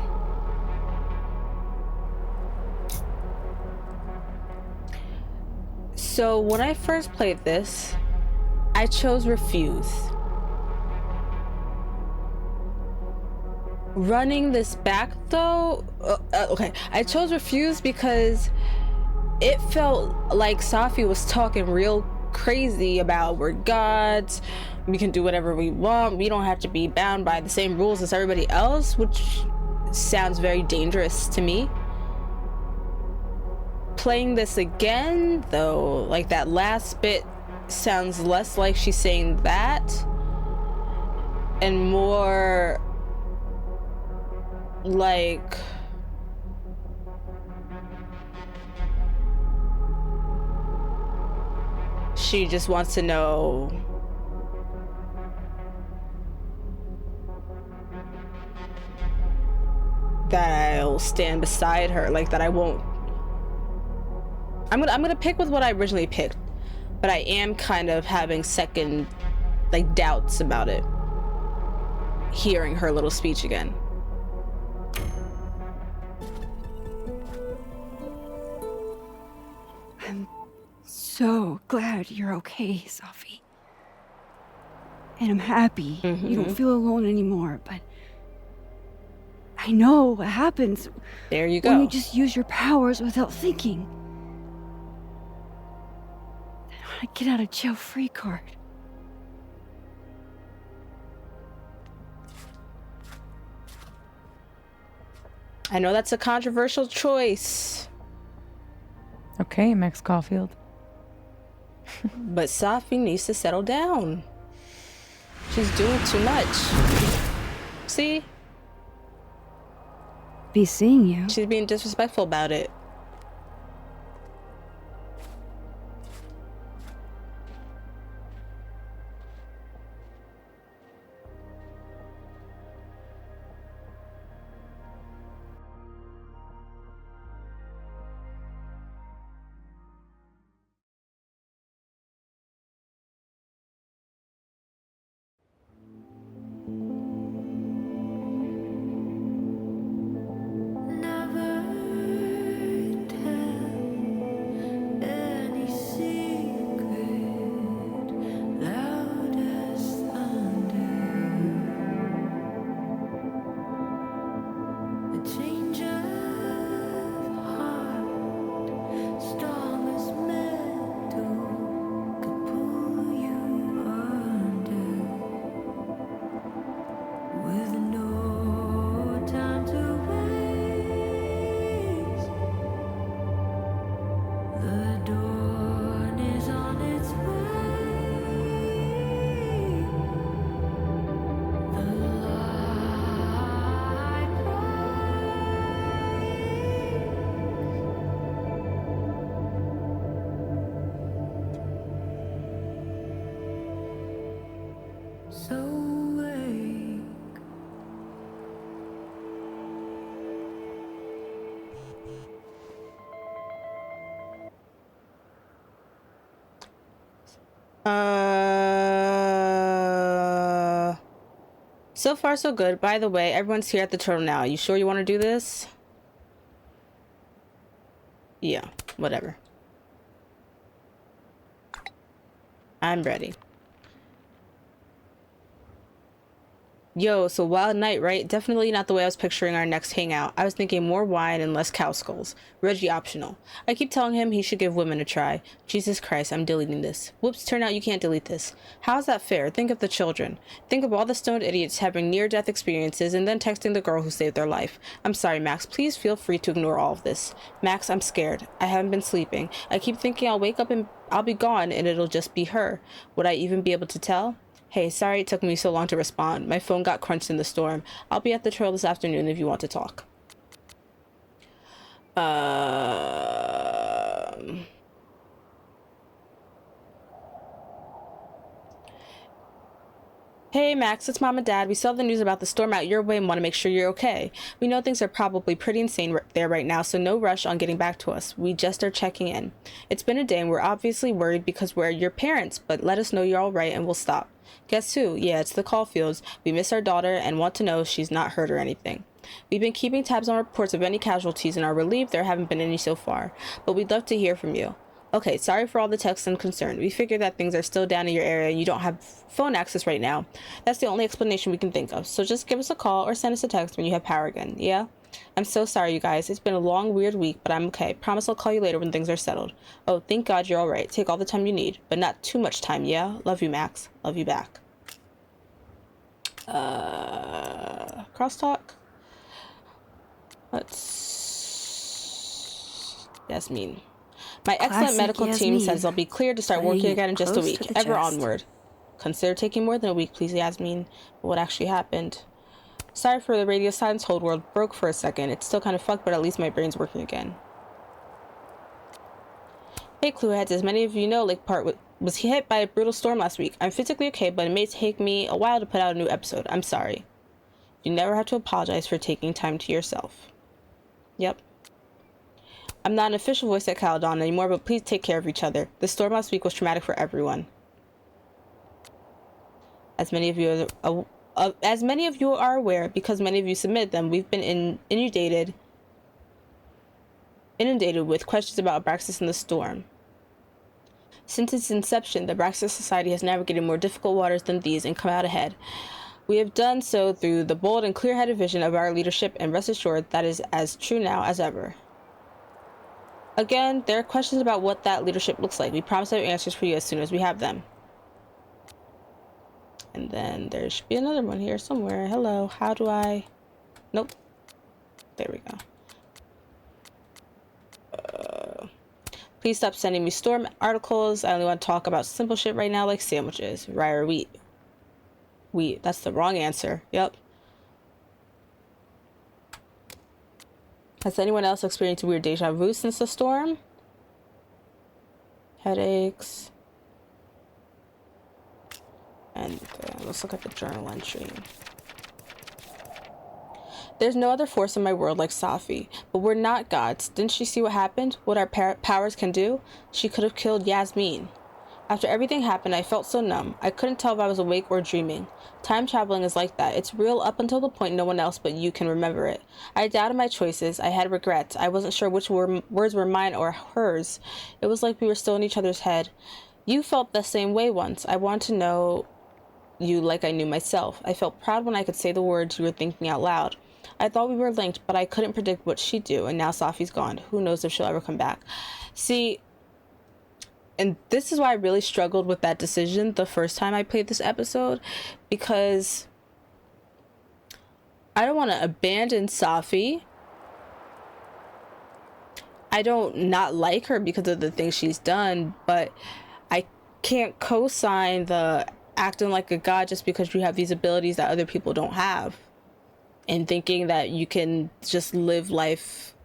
So when I first played this, I chose refuse. Running this back though, okay, I chose refuse because it felt like Safi was talking real crazy about we're gods, We can do whatever we want. We don't have to be bound by the same rules as everybody else, which sounds very dangerous to me. Playing this again, though, like that last bit sounds less like she's saying that and more like she just wants to know that I'll stand beside her, like that I won't. I'm gonna pick with what I originally picked, but I am kind of having second like doubts about it hearing her little speech again. I'm so glad you're okay, Safi. And I'm happy you don't feel alone anymore, but I know what happens there you go when you just use your powers without thinking. I get out of jail free card. I know that's a controversial choice. Okay, Max Caulfield. But Safi needs to settle down. She's doing too much. See? Be seeing you. She's being disrespectful about it. So far so good. By the way, everyone's here at the turtle now. You sure you want to do this? Yeah, whatever. I'm ready. Yo, so wild night, right? Definitely not the way I was picturing our next hangout. I was thinking more wine and less cow skulls. Reggie optional. I keep telling him he should give women a try. Jesus Christ, I'm deleting this. Whoops, turn out you can't delete this. How is that fair? Think of the children. Think of all the stoned idiots having near-death experiences and then texting the girl who saved their life. I'm sorry, Max. Please feel free to ignore all of this. Max, I'm scared. I haven't been sleeping. I keep thinking I'll wake up and I'll be gone and it'll just be her. Would I even be able to tell? Hey, sorry it took me so long to respond. My phone got crunched in the storm. I'll be at the trail this afternoon if you want to talk. Hey Max, it's Mom and Dad. We saw the news about the storm out your way and want to make sure you're okay. We know things are probably pretty insane there right now, so no rush on getting back to us. We just are checking in. It's been a day and we're obviously worried because we're your parents, but let us know you're all right and we'll stop. Guess who? Yeah, it's the Caulfields. We miss our daughter and want to know she's not hurt or anything. We've been keeping tabs on reports of any casualties and are relieved there haven't been any so far, but we'd love to hear from you. Okay, sorry for all the texts and concern. We figure that things are still down in your area and you don't have phone access right now. That's the only explanation we can think of. So just give us a call or send us a text when you have power again, yeah? I'm so sorry, you guys. It's been a long, weird week, but I'm okay. Promise I'll call you later when things are settled. Oh, thank God you're all right. Take all the time you need, but not too much time, yeah? Love you, Max. Love you back. Crosstalk. Let's... Yasmin. My excellent Classic medical team Yasmin. says I'll be cleared to start Playing working it again in just a close week. to the Ever chest. onward. Consider taking more than a week, please, Yasmin. What actually happened? Sorry for the radio silence. Whole world broke for a second. It's still kind of fucked, but at least my brain's working again. Hey, Clueheads, as many of you know, Lake Park was hit by a brutal storm last week. I'm physically okay, but it may take me a while to put out a new episode. I'm sorry. You never have to apologize for taking time to yourself. Yep. I'm not an official voice at Caledon anymore, but please take care of each other. The storm last week was traumatic for everyone. As many of you are aware, because many of you submitted them, we've been inundated with questions about Abraxas and the storm. Since its inception, the Abraxas Society has navigated more difficult waters than these and come out ahead. We have done so through the bold and clear-headed vision of our leadership, and rest assured that is as true now as ever. Again, there are questions about what that leadership looks like. We promise to have answers for you as soon as we have them. And then there should be another one here somewhere. Hello, how do I... Nope. There we go. Please stop sending me storm articles. I only want to talk about simple shit right now, like sandwiches. Rye or wheat? Wheat. That's the wrong answer. Yep. Has anyone else experienced weird deja vu since the storm? Headaches. And let's look at the journal entry. There's no other force in my world like Safi, but we're not gods. Didn't she see what happened? What our powers can do? She could have killed Yasmin. After everything happened, I felt so numb. I couldn't tell if I was awake or dreaming. Time traveling is like that. It's real up until the point no one else but you can remember it. I doubted my choices. I had regrets. I wasn't sure which words were mine or hers. It was like we were still in each other's head. You felt the same way once. I wanted to know you like I knew myself. I felt proud when I could say the words you were thinking out loud. I thought we were linked, but I couldn't predict what she'd do, and now Safi's gone. Who knows if she'll ever come back? See, and this is why I really struggled with that decision the first time I played this episode, because I don't want to abandon Safi. I don't not like her because of the things she's done, but I can't co-sign the acting like a god just because you have these abilities that other people don't have. And thinking that you can just live life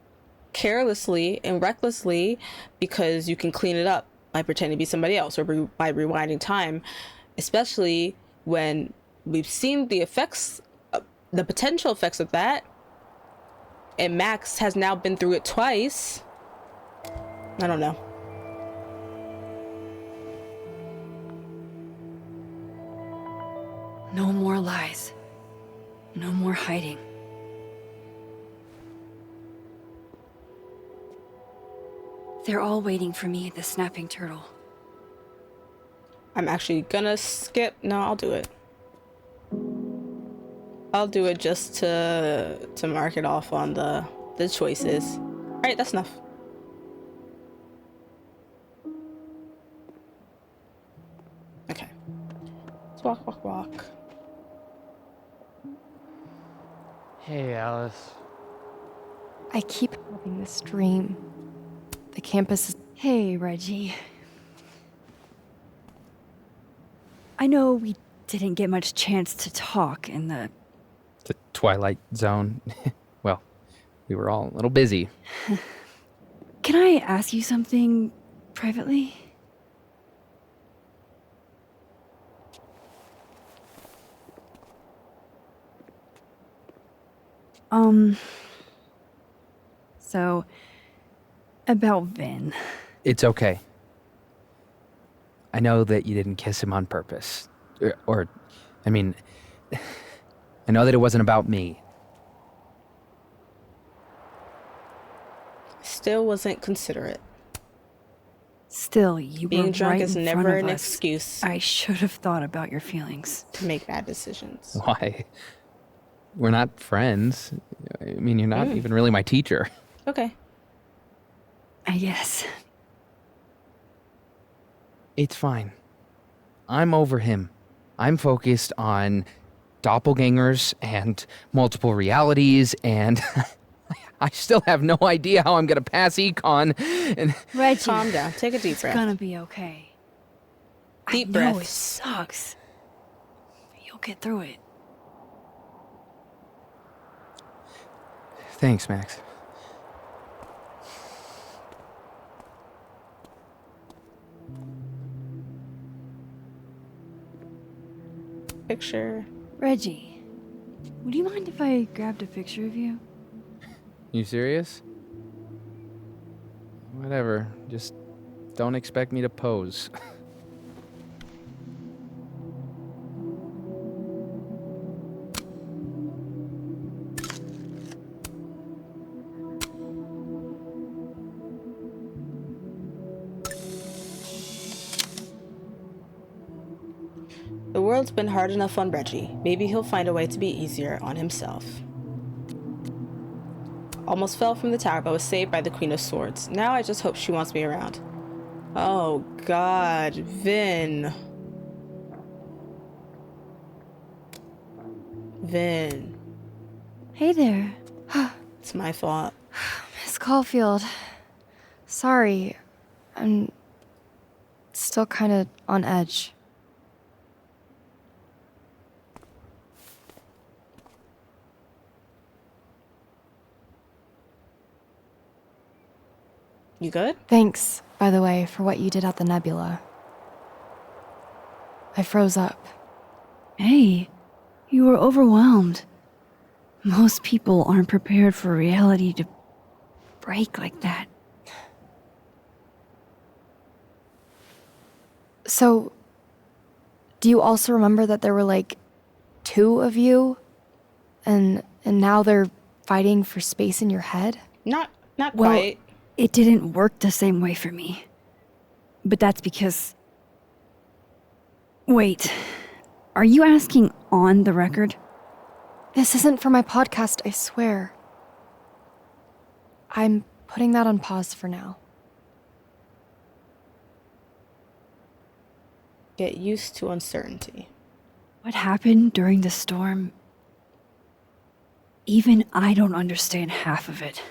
carelessly and recklessly because you can clean it up by pretending to be somebody else or by rewinding time, especially when we've seen the effects, the potential effects of that, and Max has now been through it twice. I don't know. No more lies. No more hiding. They're all waiting for me at the Snapping Turtle. I'm actually gonna skip. No, I'll do it. I'll do it just to mark it off on the choices. All right, that's enough. Okay. Let's walk. Hey, Alice. I keep having this dream. The campus is... Hey, Reggie. I know we didn't get much chance to talk in the Twilight Zone. Well, we were all a little busy. Can I ask you something privately? So, about Vin. It's okay. I know that you didn't kiss him on purpose. I mean, I know that it wasn't about me. Still wasn't considerate. Still, you Being were drunk right is in never front of an us. excuse. I should have thought about your feelings. To make bad decisions. Why? We're not friends. I mean, you're not even really my teacher. Okay. I guess. It's fine. I'm over him. I'm focused on doppelgangers and multiple realities, and I still have no idea how I'm gonna pass econ. And Reggie, Calm down. Take a deep it's breath. gonna be okay. Deep I know it breaths. sucks. You'll get through it. Thanks, Max. Picture. Reggie, would you mind if I grabbed a picture of you? You serious? Whatever. Just don't expect me to pose. The world's been hard enough on Reggie. Maybe he'll find a way to be easier on himself. Almost fell from the tower, but was saved by the Queen of Swords. Now I just hope she wants me around. Oh God, Vin. Vin. Hey there. It's my fault. Miss Caulfield. Sorry. I'm still kind of on edge. You good? Thanks, by the way, for what you did at the nebula. I froze up. Hey, you were overwhelmed. Most people aren't prepared for reality to break like that. So, do you also remember that there were like 2 of you? And now they're fighting for space in your head? Not Well, quite. it didn't work the same way for me. But that's because... Wait, are you asking on the record? This isn't for my podcast, I swear. I'm putting that on pause for now. Get used to uncertainty. What happened during the storm? Even I don't understand half of it.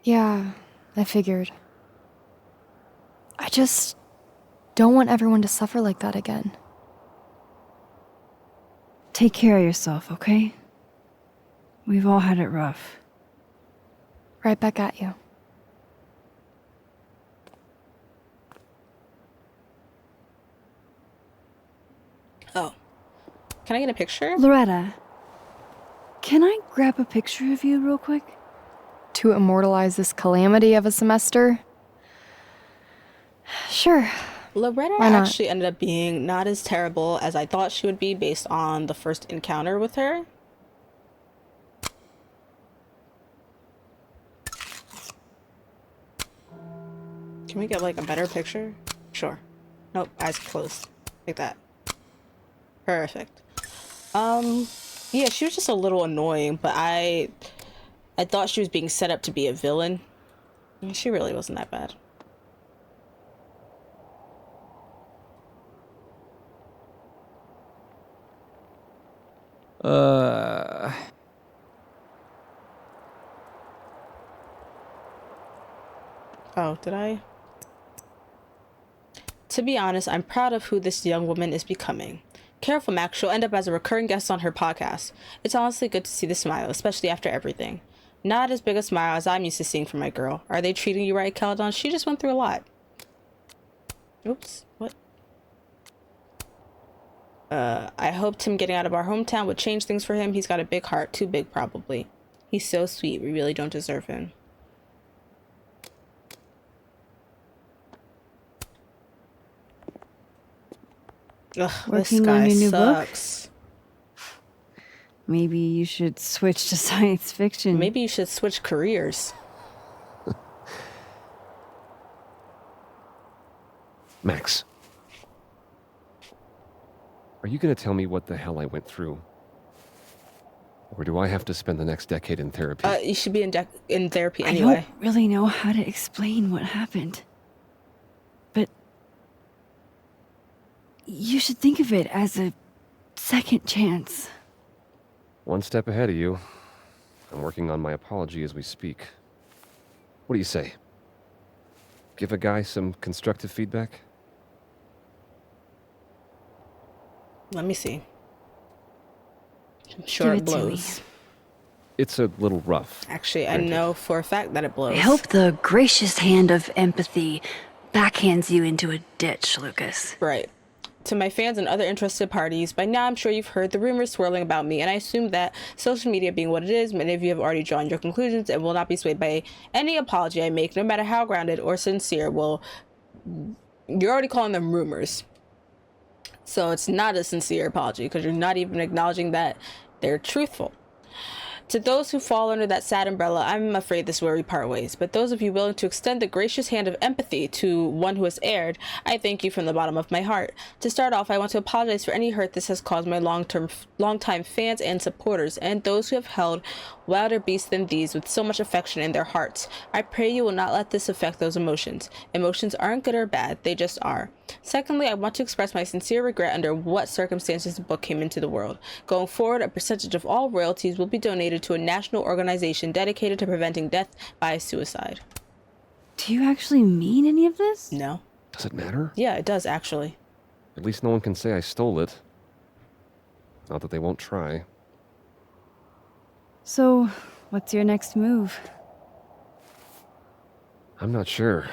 Yeah, I figured. I just don't want everyone to suffer like that again. Take care of yourself, okay? We've all had it rough. Right back at you. Oh. Can I get a picture? Loretta, can I grab a picture of you real quick? To immortalize this calamity of a semester? Sure. Loretta Why not? actually ended up being not as terrible as I thought she would be based on the first encounter with her. Can we get like a better picture? Sure. Nope, eyes closed. Like that. Perfect. Yeah, she was just a little annoying, but I thought she was being set up to be a villain. She really wasn't that bad. Oh, did I? To be honest, I'm proud of who this young woman is becoming. Careful, Max, she'll end up as a recurring guest on her podcast. It's honestly good to see the smile, especially after everything. Not as big a smile as I'm used to seeing from my girl. Are they treating you right, Caledon? She just went through a lot. Oops, what? I hoped him getting out of our hometown would change things for him. He's got a big heart, too big probably. He's so sweet, we really don't deserve him. Ugh, this Working guy on your new sucks. book? Maybe you should switch to science fiction. Maybe you should switch careers. Max. Are you going to tell me what the hell I went through? Or do I have to spend the next decade in therapy? You should be in therapy I anyway. don't really know how to explain what happened. But you should think of it as a second chance. One step ahead of you. I'm working on my apology as we speak. What do you say? Give a guy some constructive feedback? Let me see. I'm sure Give it it to me. blows. It's a little rough. Actually, I know for a fact that it blows. I hope the gracious hand of empathy backhands you into a ditch, Lucas. Right. To my fans and other interested parties, by now I'm sure you've heard the rumors swirling about me, and I assume that social media being what it is, many of you have already drawn your conclusions and will not be swayed by any apology I make, no matter how grounded or sincere. Well, you're already calling them rumors. So it's not a sincere apology because you're not even acknowledging that they're truthful. To those who fall under that sad umbrella, I'm afraid this is where we part ways. But those of you willing to extend the gracious hand of empathy to one who has erred, I thank you from the bottom of my heart. To start off, I want to apologize for any hurt this has caused my long-time fans and supporters, and those who have held wilder beasts than these with so much affection in their hearts. I pray you will not let this affect those emotions. Emotions aren't good or bad, they just are. Secondly, I want to express my sincere regret under what circumstances the book came into the world. Going forward, a percentage of all royalties will be donated to a national organization dedicated to preventing death by suicide. Do you actually mean any of this? No. Does it matter? Yeah, it does actually. At least no one can say I stole it. Not that they won't try. So, what's your next move? I'm not sure.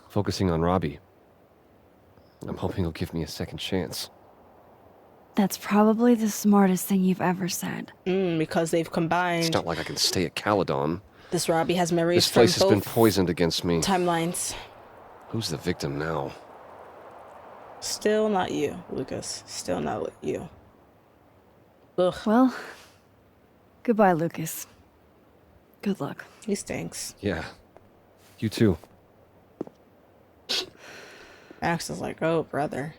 Focusing on Robbie. I'm hoping he'll give me a second chance. That's probably the smartest thing you've ever said. Because they've combined. It's not like I can stay at Caledon. This Robbie has memories This place from has been both poisoned against me. timelines. Who's the victim now? Still not you, Lucas. Still not you. Ugh. Well, goodbye, Lucas. Good luck. He stinks. Yeah. You too. Max is like, oh, brother.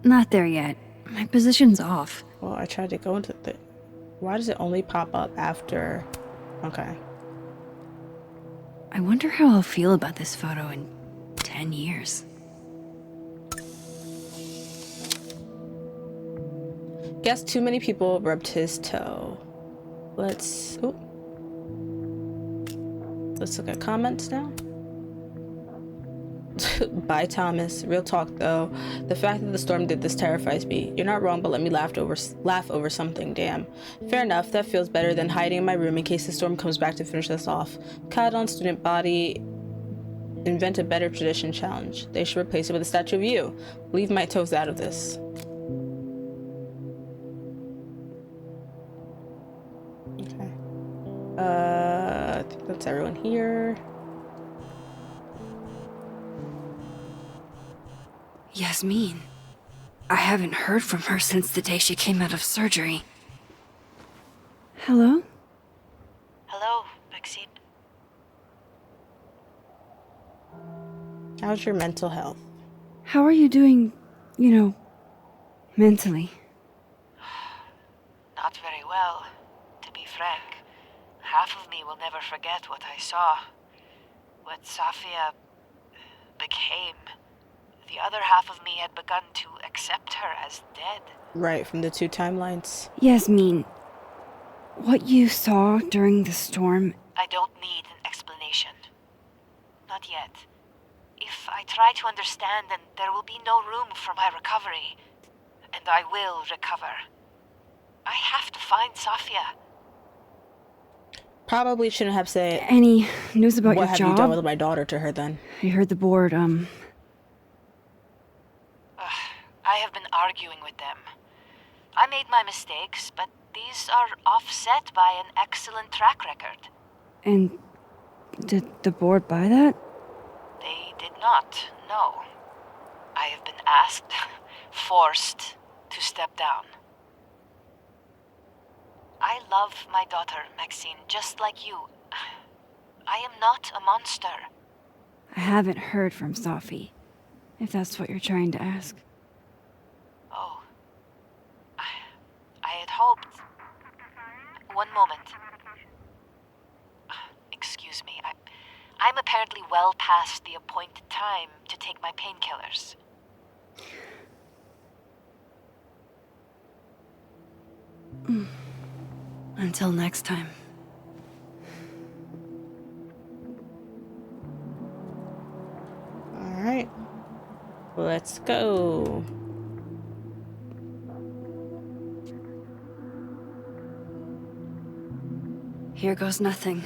Not there yet. My position's off. Well, I tried to go into the... Why does it only pop up after... Okay. I wonder how I'll feel about this photo in 10 years. Guess too many people rubbed his toe. Let's look at comments now. Bye, Thomas. Real talk, though. The fact that the storm did this terrifies me. You're not wrong, but let me laugh over something. Damn. Fair enough. That feels better than hiding in my room in case the storm comes back to finish us off. Caledon student body. Invent a better tradition challenge. They should replace it with a statue of you. Leave my toes out of this. Okay. I think that's everyone here. Yasmin. I haven't heard from her since the day she came out of surgery. Hello? Hello, Maxine. How's your mental health? How are you doing, mentally? Not very well, to be frank. Half of me will never forget what I saw. What Safia became. The other half of me had begun to accept her as dead. Right, from the two timelines. Yasmin, what you saw during the storm... I don't need an explanation. Not yet. If I try to understand, then there will be no room for my recovery. And I will recover. I have to find Safia. Probably shouldn't have said... Any news about your What have job? you done with my daughter to her then? I heard the board, I have been arguing with them. I made my mistakes, but these are offset by an excellent track record. And did the board buy that? They did not, no. I have been asked, forced to step down. I love my daughter, Maxine, just like you. I am not a monster. I haven't heard from Safi, if that's what you're trying to ask. Oh. I had hoped. One moment. I'm apparently well past the appointed time to take my painkillers. Until next time. All right, let's go. Here goes nothing.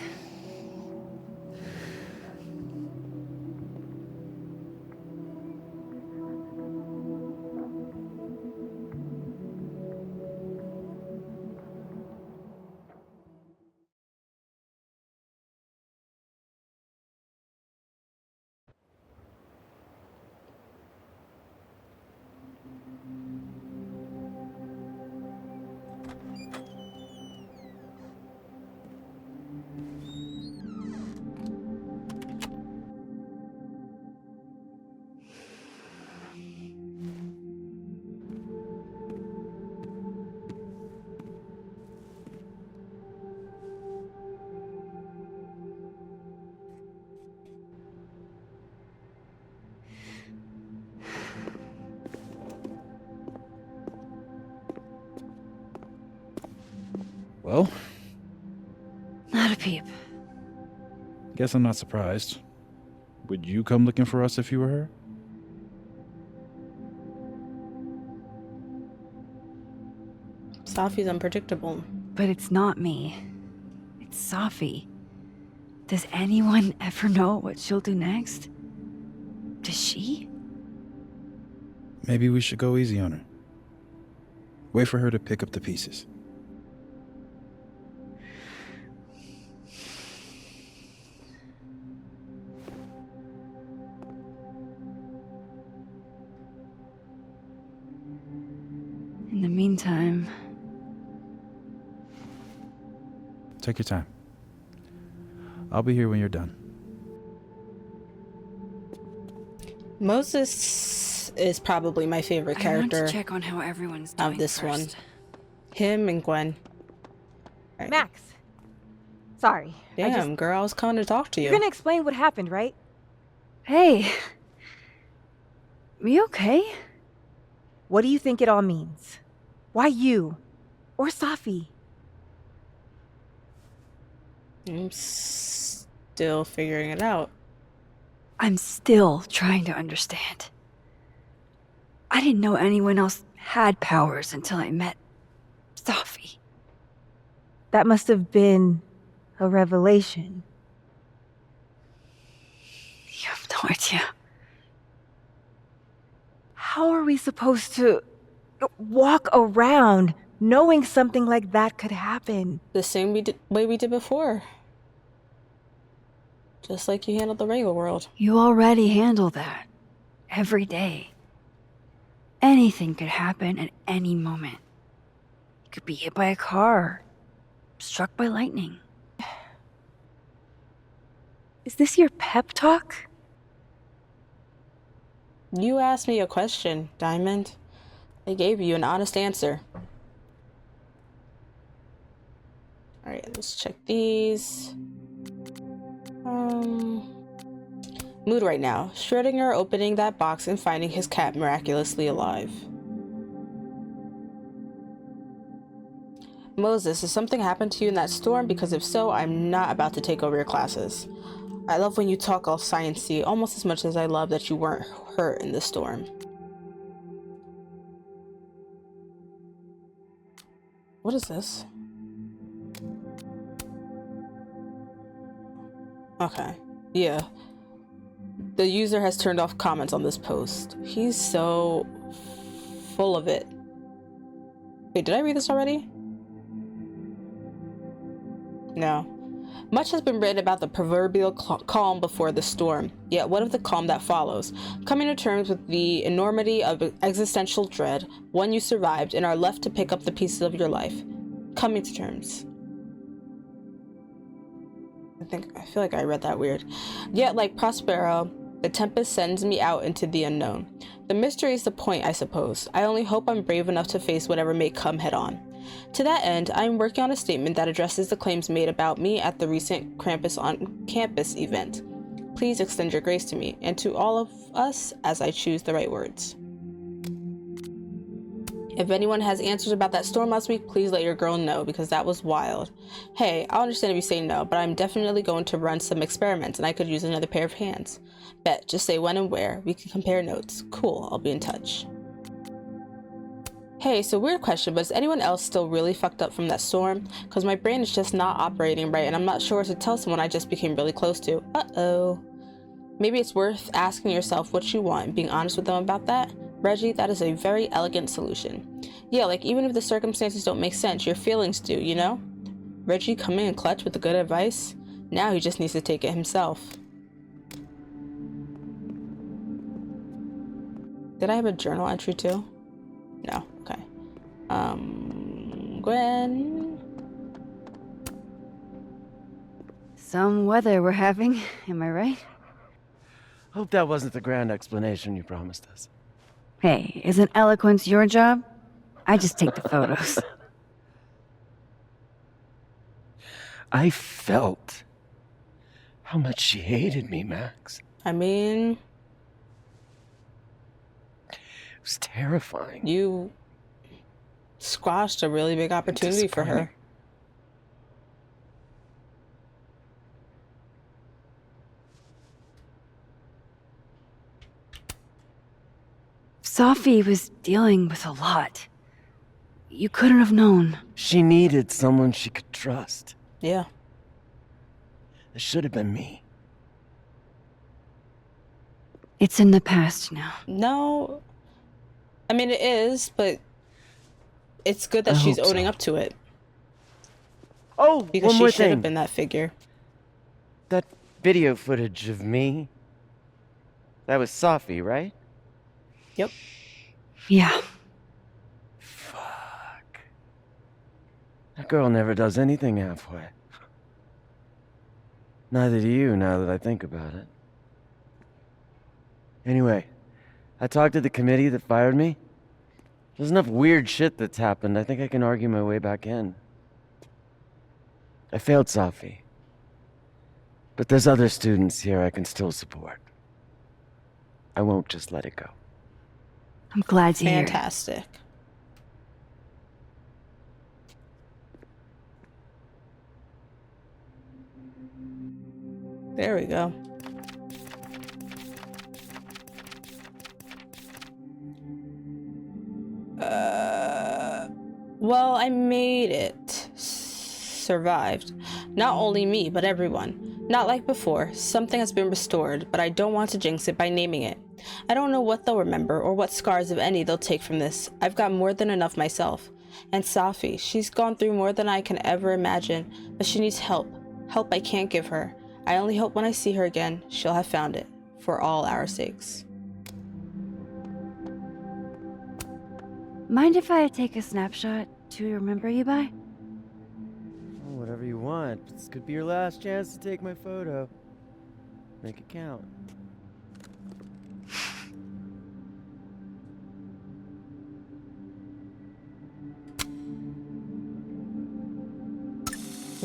Well, Not a peep. guess I'm not surprised. Would you come looking for us if you were her? Safi's unpredictable. But it's not me. It's Safi. Does anyone ever know what she'll do next? Does she? Maybe we should go easy on her. Wait for her to pick up the pieces. In the meantime, Take your time. I'll be here when you're done. Moses is probably my favorite I want character to check on how everyone's doing of this one. first. Him and Gwen. Right. Max. Sorry. Damn, girl, I was coming to talk to you. You're gonna explain what happened, right? hey. We okay? What do you think it all means? Why you? Or Safi? I'm still figuring it out. I'm still trying to understand. I didn't know anyone else had powers until I met Safi. That must have been a revelation. You have no idea. How are we supposed to walk around knowing something like that could happen? The same way we did before. Just like you handled the regular world. You already handle that. Every day. Anything could happen at any moment. You could be hit by a car. Struck by lightning. Is this your pep talk? You asked me a question, Diamond. I gave you an honest answer. Alright, let's check these. Mood right now. Schrodinger opening that box and finding his cat miraculously alive. Moses, has something happened to you in that storm? Because if so, I'm not about to take over your classes. I love when you talk all sciencey, almost as much as I love that you weren't hurt in the storm. What is this? Okay. Yeah. The user has turned off comments on this post. He's so full of it. Wait, did I read this already? No. Much has been written about the proverbial calm before the storm. Yet what of the calm that follows? Coming to terms with the enormity of existential dread, one you survived and are left to pick up the pieces of your life. Coming to terms. I feel like I read that weird. Yet like Prospero, the tempest sends me out into the unknown. The mystery is the point, I suppose. I only hope I'm brave enough to face whatever may come head on. To that end, I am working on a statement that addresses the claims made about me at the recent Krampus on Campus event. please extend your grace to me, and to all of us as I choose the right words. If anyone has answers about that storm last week, please let your girl know, because that was wild. Hey, I'll understand if you say no, but I'm definitely going to run some experiments, and I could use another pair of hands. Bet, just say when and where. We can compare notes. Cool, I'll be in touch. Hey, so weird question, but is anyone else still really fucked up from that storm? Because my brain is just not operating right, and I'm not sure what to tell someone I just became really close to. Uh-oh. Maybe it's worth asking yourself what you want and being honest with them about that. Reggie, that is a very elegant solution. Yeah, like even if the circumstances don't make sense, your feelings do, you know? Reggie coming in clutch with the good advice? Now he just needs to take it himself. Did I have a journal entry too? No, okay. Gwen. Some weather we're having, am I right? Hope that wasn't the grand explanation you promised us. Hey, isn't eloquence your job? I just take the photos. I felt how much she hated me, Max. I mean... It was terrifying. You squashed a really big opportunity for her. Safi was dealing with a lot. You couldn't have known. She needed someone she could trust. Yeah. It should have been me. It's in the past now. No. I mean, it is, but it's good that she's owning up to it. Oh, because one more she should thing. have been that figure. That video footage of me, that was Safi, right? Yep. Yeah. Fuck. That girl never does anything halfway. Neither do you, now that I think about it. Anyway, I talked to the committee that fired me. There's enough weird shit that's happened. I think I can argue my way back in. I failed Safi. But there's other students here I can still support. I won't just let it go. I'm glad to hear it. Fantastic. There we go. Well, I made it. Survived. Not only me, but everyone. Not like before. Something has been restored, but I don't want to jinx it by naming it. I don't know what they'll remember or what scars, if any, they'll take from this. I've got more than enough myself. And Safi, she's gone through more than I can ever imagine, but she needs help. Help I can't give her. I only hope when I see her again, she'll have found it. For all our sakes. Mind if I take a snapshot to remember you by? Whatever you want. This could be your last chance to take my photo. Make it count.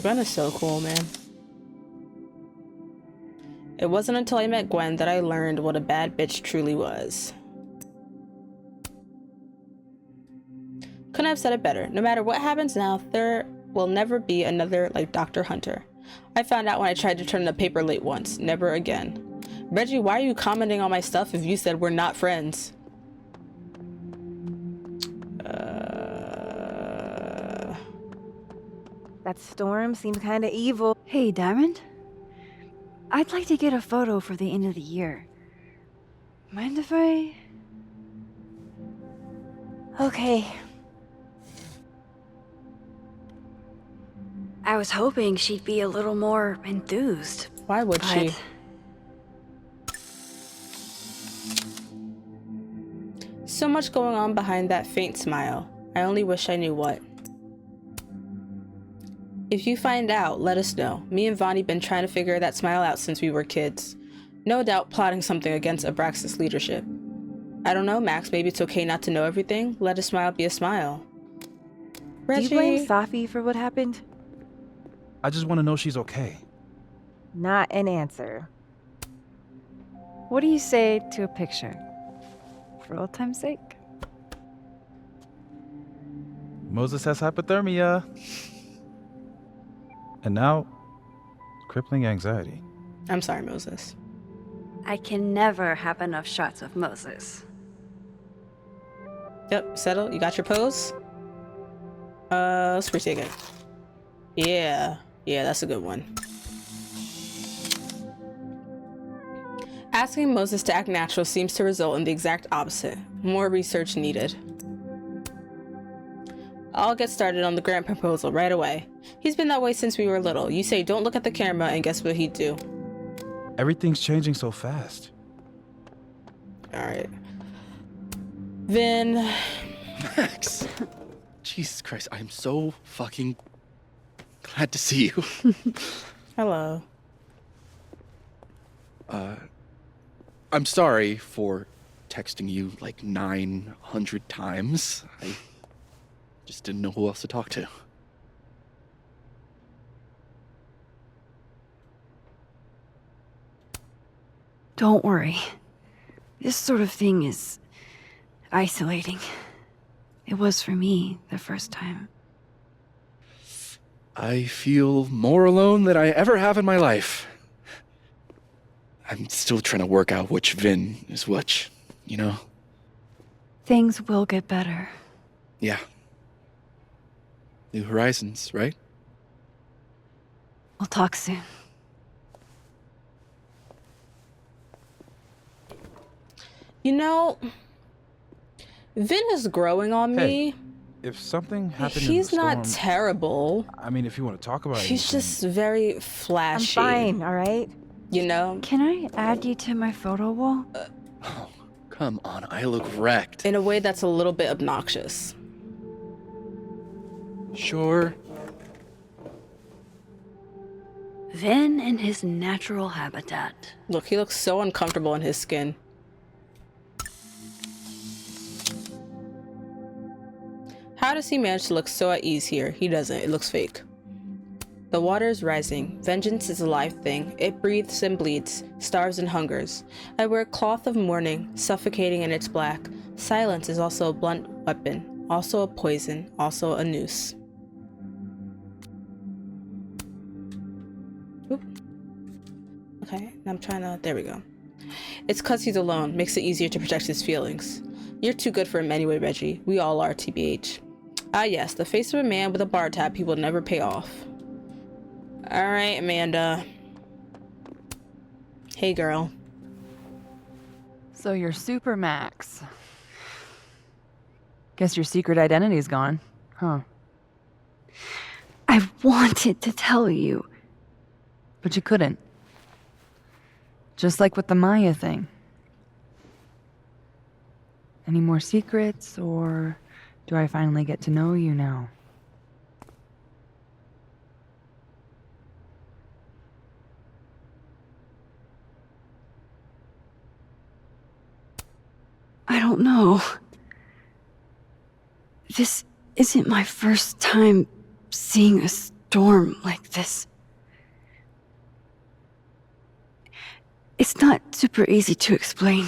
Gwen is so cool, man. It wasn't until I met Gwen that I learned what a bad bitch truly was. Couldn't have said it better. No matter what happens now, there will never be another like Dr. Hunter. I found out when I tried to turn in a paper late once. Never again. Reggie, why are you commenting on my stuff if you said we're not friends? That storm seems kind of evil. Hey, Diamond. I'd like to get a photo for the end of the year. Mind if I... Okay. I was hoping she'd be a little more enthused. Why would she? So much going on behind that faint smile. I only wish I knew what. If you find out, let us know. Me and Vonnie been trying to figure that smile out since we were kids. No doubt plotting something against Abraxas' leadership. I don't know, Max. Maybe it's okay not to know everything. Let a smile be a smile. Reggie. Do you blame Safi for what happened? I just want to know she's okay. Not an answer. What do you say to a picture? For old time's sake? Moses has hypothermia. And now, crippling anxiety. I'm sorry, Moses. I can never have enough shots of Moses. Yep, settle. You got your pose? Let's retake it. Yeah, that's a good one. Asking Moses to act natural seems to result in the exact opposite. More research needed. I'll get started on the grant proposal right away. He's been that way since we were little. You say don't look at the camera and guess what he'd do? Everything's changing so fast. Alright. Vin. Max. Jesus Christ, I am so fucking glad to see you. Hello. I'm sorry for texting you like 900 times. I just didn't know who else to talk to. Don't worry. This sort of thing is isolating. It was for me the first time. I feel more alone than I ever have in my life. I'm still trying to work out which Vin is which, you know? Things will get better. Yeah. New horizons, right? We'll talk soon. You know, Vin is growing on me. If something happened He's in the not storm, terrible. I mean, if you want to talk about it. He's just very flashy. I'm fine, all right? You know? Can I add you to my photo wall? Come on, I look wrecked. In a way that's a little bit obnoxious. Sure. Vin in his natural habitat. Look, he looks so uncomfortable in his skin. How does he manage to look so at ease here? He doesn't. It looks fake. The water is rising. Vengeance is a live thing. It breathes and bleeds, starves and hungers. I wear a cloth of mourning, suffocating in its black. Silence is also a blunt weapon, also a poison, also a noose. Oop. Okay, I'm trying to... There we go. It's 'cause he's alone. Makes it easier to protect his feelings. You're too good for him anyway, Reggie. We all are, TBH. Ah yes, the face of a man with a bar tab he will never pay off. Alright, Amanda. Hey, girl. So you're Super Max. Guess your secret identity's gone, huh? I wanted to tell you. But you couldn't. Just like with the Maya thing. Any more secrets, or do I finally get to know you now? I don't know. This isn't my first time seeing a storm like this. It's not super easy to explain.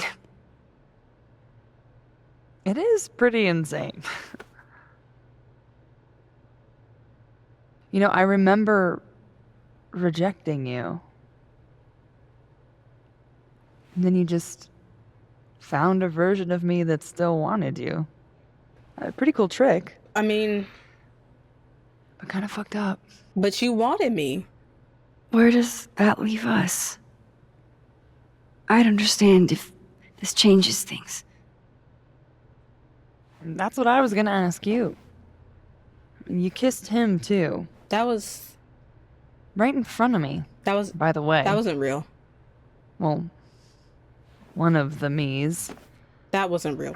It is pretty insane. You know, I remember rejecting you. And then you just found a version of me that still wanted you. A pretty cool trick. I mean... But kind of fucked up. But you wanted me. Where does that leave us? I'd understand if this changes things. That's what I was gonna ask you. You kissed him, too. That was... right in front of me. That was... By the way. That wasn't real. Well, one of the me's. That wasn't real.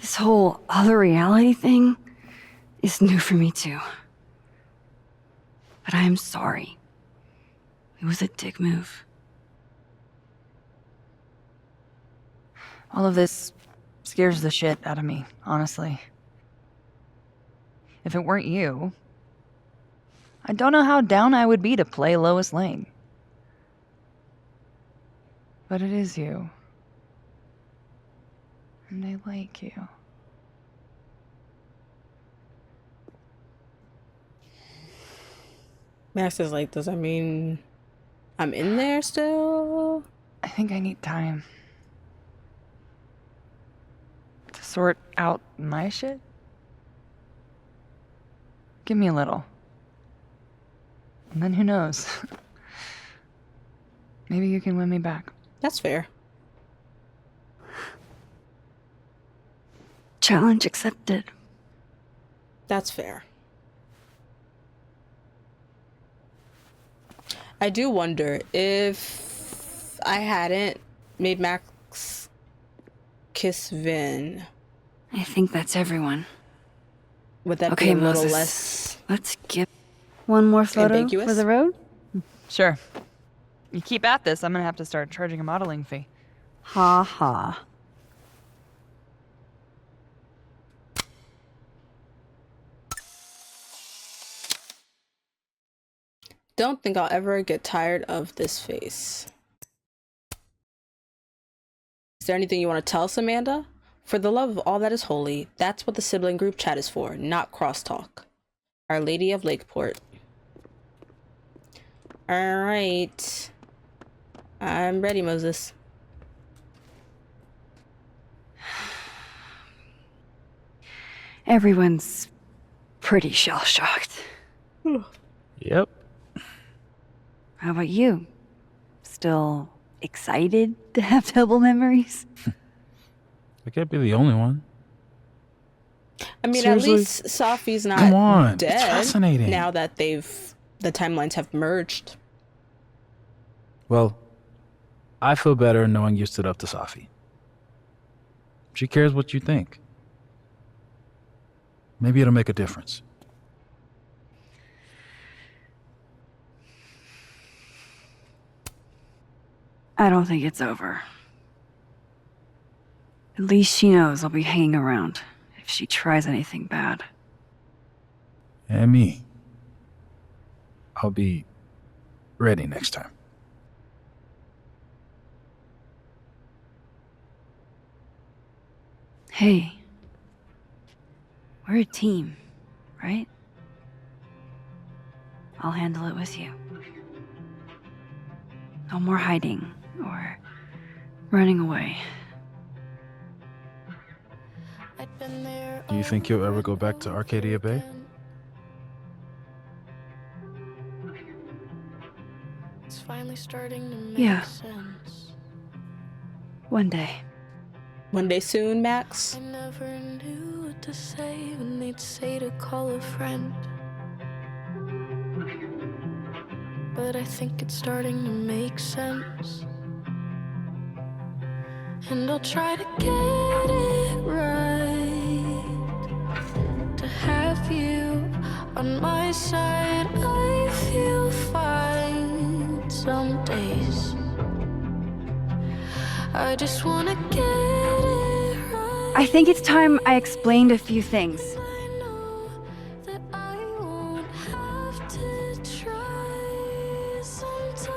This whole other reality thing is new for me, too. But I am sorry. It was a dick move. All of this scares the shit out of me, honestly. If it weren't you, I don't know how down I would be to play Lois Lane. But it is you. And they like you. Max is like, does that mean I'm in there still? I think I need time. To sort out my shit? Give me a little. And then who knows? Maybe you can win me back. That's fair. Challenge accepted. That's fair. I do wonder if I hadn't made Max kiss Vin. I think that's everyone. Would that okay, be a little Moses, less let's get one more photo ambiguous? for the road? Sure. You keep at this, I'm gonna have to start charging a modeling fee. Ha ha. Don't think I'll ever get tired of this face. Is there anything you want to tell us, Amanda? For the love of all that is holy, that's what the sibling group chat is for, not crosstalk. Our Lady of Lakeport. Alright. I'm ready, Moses. Everyone's pretty shell-shocked. Yep. How about you? Still excited to have double memories? I can't be the only one. I mean, Seriously? at least Safi's not Come on, dead. it's fascinating. Now that the timelines have merged. Well, I feel better knowing you stood up to Safi. She cares what you think. Maybe it'll make a difference. I don't think it's over. At least she knows I'll be hanging around if she tries anything bad. And me. I'll be ready next time. Hey. We're a team, right? I'll handle it with you. No more hiding or running away. Do you think you'll ever go back to Arcadia Bay? It's finally starting to make Yeah. sense. One day. One day soon, Max. I never knew what to say when they'd say to call a friend. But I think it's starting to make sense. And I'll try to get it right. To have you on my side, I feel fine some days. I just wanna get it right. I think it's time I explained a few things. That I won't have to try sometimes.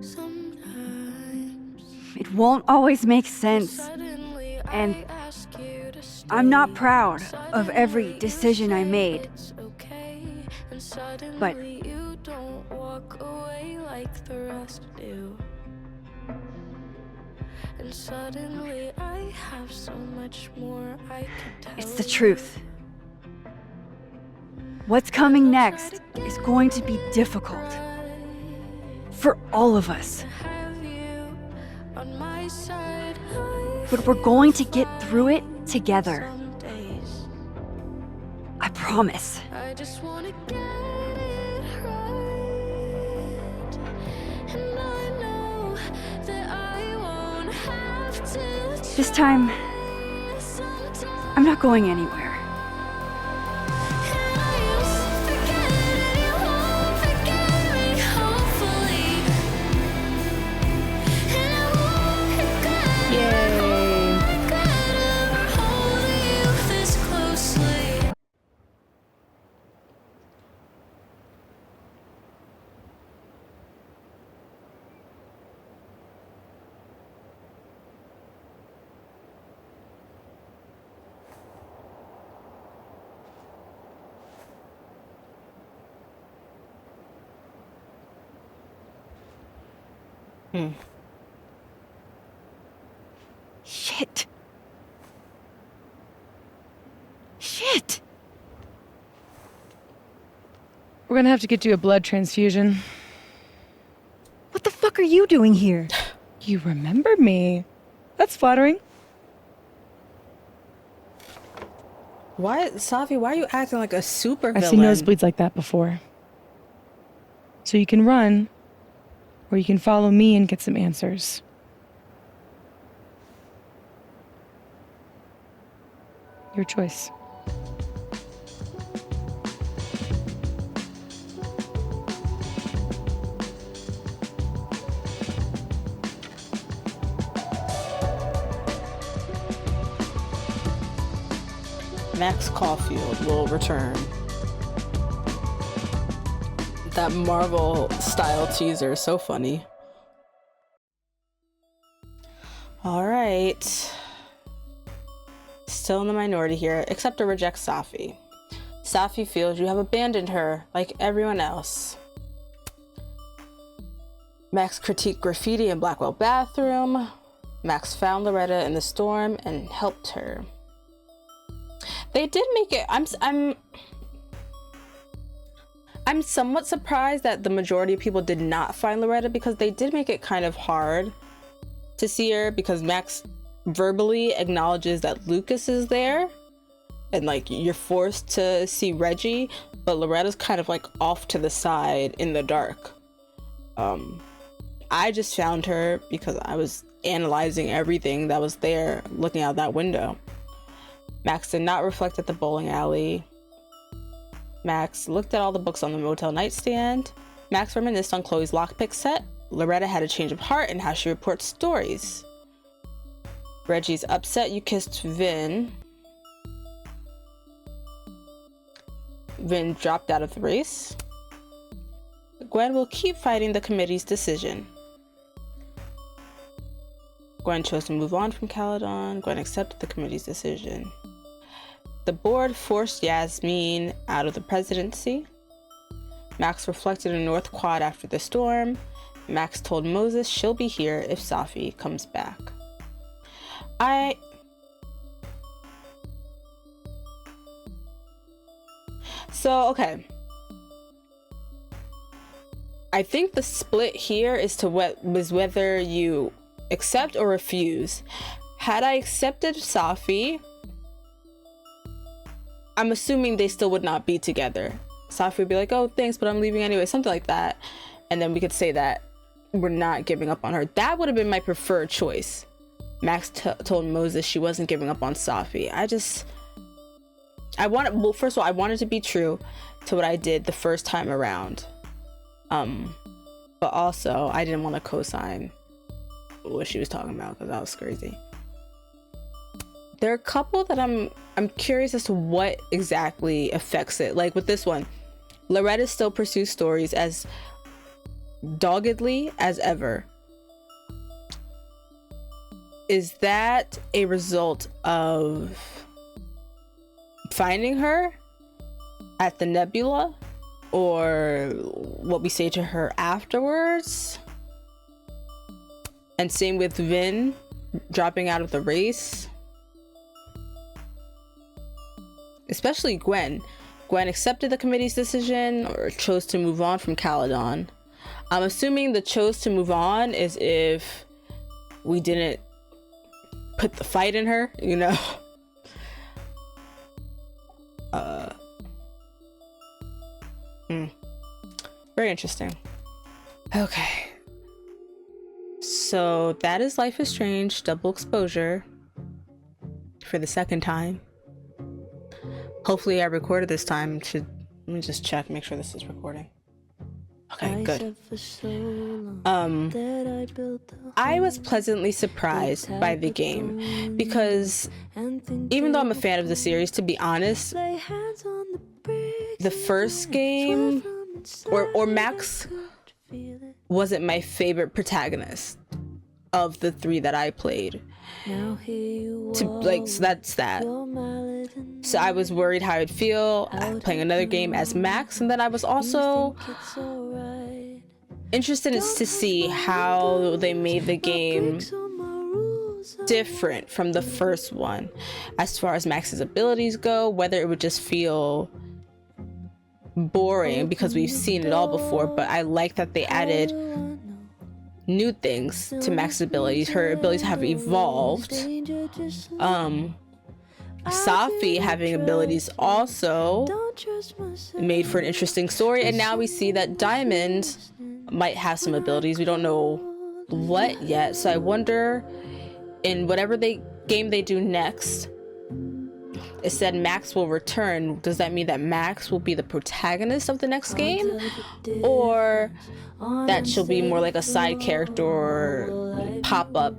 Sometimes It won't always make sense. suddenly And I ask you to stay. I'm not proud of every decision I made. It's okay. And suddenly But you don't walk away like the rest do. And suddenly I have so much more I could tell. it's the truth. What's coming next is going to be difficult. For all of us. Have you on my side. But we're going to get through it together. Some days I promise. I just wanna get it right. And I know that I won't have to. This time, I'm not going anywhere. Shit. Shit. We're gonna have to get you a blood transfusion. What the fuck are you doing here? You remember me. That's flattering. Safi, why are you acting like a super I've villain? seen nosebleeds like that before. So you can run, or you can follow me and get some answers. Your choice. Max Caulfield will return. That Marvel style teaser is so funny. All right. Still in the minority here, except to reject Safi. Safi feels you have abandoned her like everyone else. Max critiqued graffiti in Blackwell bathroom. Max found Loretta in the storm and helped her. They did make it. I'm somewhat surprised that the majority of people did not find Loretta, because they did make it kind of hard to see her, because Max verbally acknowledges that Lucas is there and like you're forced to see Reggie, but Loretta's kind of like off to the side in the dark. I just found her because I was analyzing everything that was there, looking out that window. Max did not reflect at the bowling alley. Max looked at all the books on the motel nightstand. Max reminisced on Chloe's lockpick set. Loretta had a change of heart in how she reports stories. Reggie's upset you kissed Vin. Vin dropped out of the race. Gwen will keep fighting the committee's decision. Gwen chose to move on from Caledon. Gwen accepted the committee's decision. The board forced Yasmin out of the presidency. Max reflected in North Quad after the storm. Max told Moses she'll be here if Safi comes back. Okay. I think the split here is to was whether you accept or refuse. Had I accepted Safi, I'm assuming they still would not be together. Safi would be like, oh, thanks, but I'm leaving anyway, something like that. And then we could say that we're not giving up on her. That would have been my preferred choice. Max told Moses she wasn't giving up on Safi. First of all, I wanted to be true to what I did the first time around. But also, I didn't want to co-sign what she was talking about, because that was crazy. There are a couple that I'm curious as to what exactly affects it. Like with this one, Loretta still pursues stories as doggedly as ever. Is that a result of finding her at the nebula, or what we say to her afterwards? And same with Vin dropping out of the race. Especially Gwen. Gwen accepted the committee's decision or chose to move on from Caledon. I'm assuming the chose to move on is if we didn't put the fight in her, you know? Very interesting. Okay. So that is Life is Strange double exposure for the second time. Hopefully I recorded this time. Let me just check, make sure this is recording. Okay, good. I was pleasantly surprised by the game because even though I'm a fan of the series, to be honest, the first game or Max wasn't my favorite protagonist of the three that I played. So that's that. So I was worried how I'd feel playing another game as Max, and then I was also interested to see how they made the game different from the first one as far as Max's abilities go, whether it would just feel boring because we've seen it all before. But I like that they added new things to Max's abilities. Her abilities have evolved. Safi having abilities also made for an interesting story, and now we see that Diamond might have some abilities. We don't know what yet, so I wonder in whatever game they do next. It said Max will return. Does that mean that Max will be the protagonist of the next game, or that she'll be more like a side character or pop up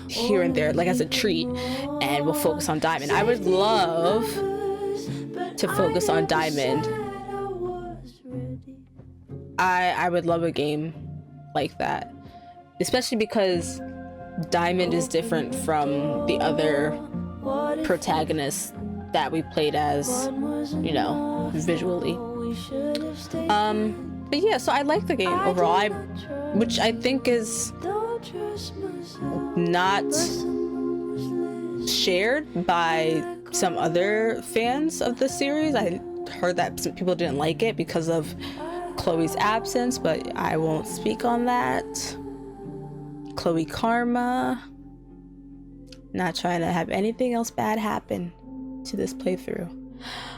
here and there, like as a treat, and we'll focus on Diamond? I would love to focus on Diamond. I would love a game like that, especially because Diamond is different from the other protagonists that we played as, you know, visually. But yeah, so I like the game overall, which I think is not shared by some other fans of the series. I heard that some people didn't like it because of Chloe's absence, but I won't speak on that. Chloe karma. Not trying to have anything else bad happen to this playthrough.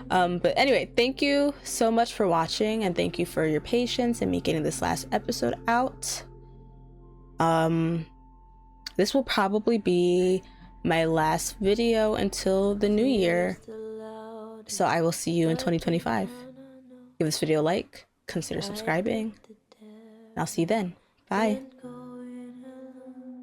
But anyway, thank you so much for watching, and thank you for your patience and me getting this last episode out. This will probably be my last video until the new year, so I will see you in 2025. Give this video a like, consider subscribing, and I'll see you then. Bye.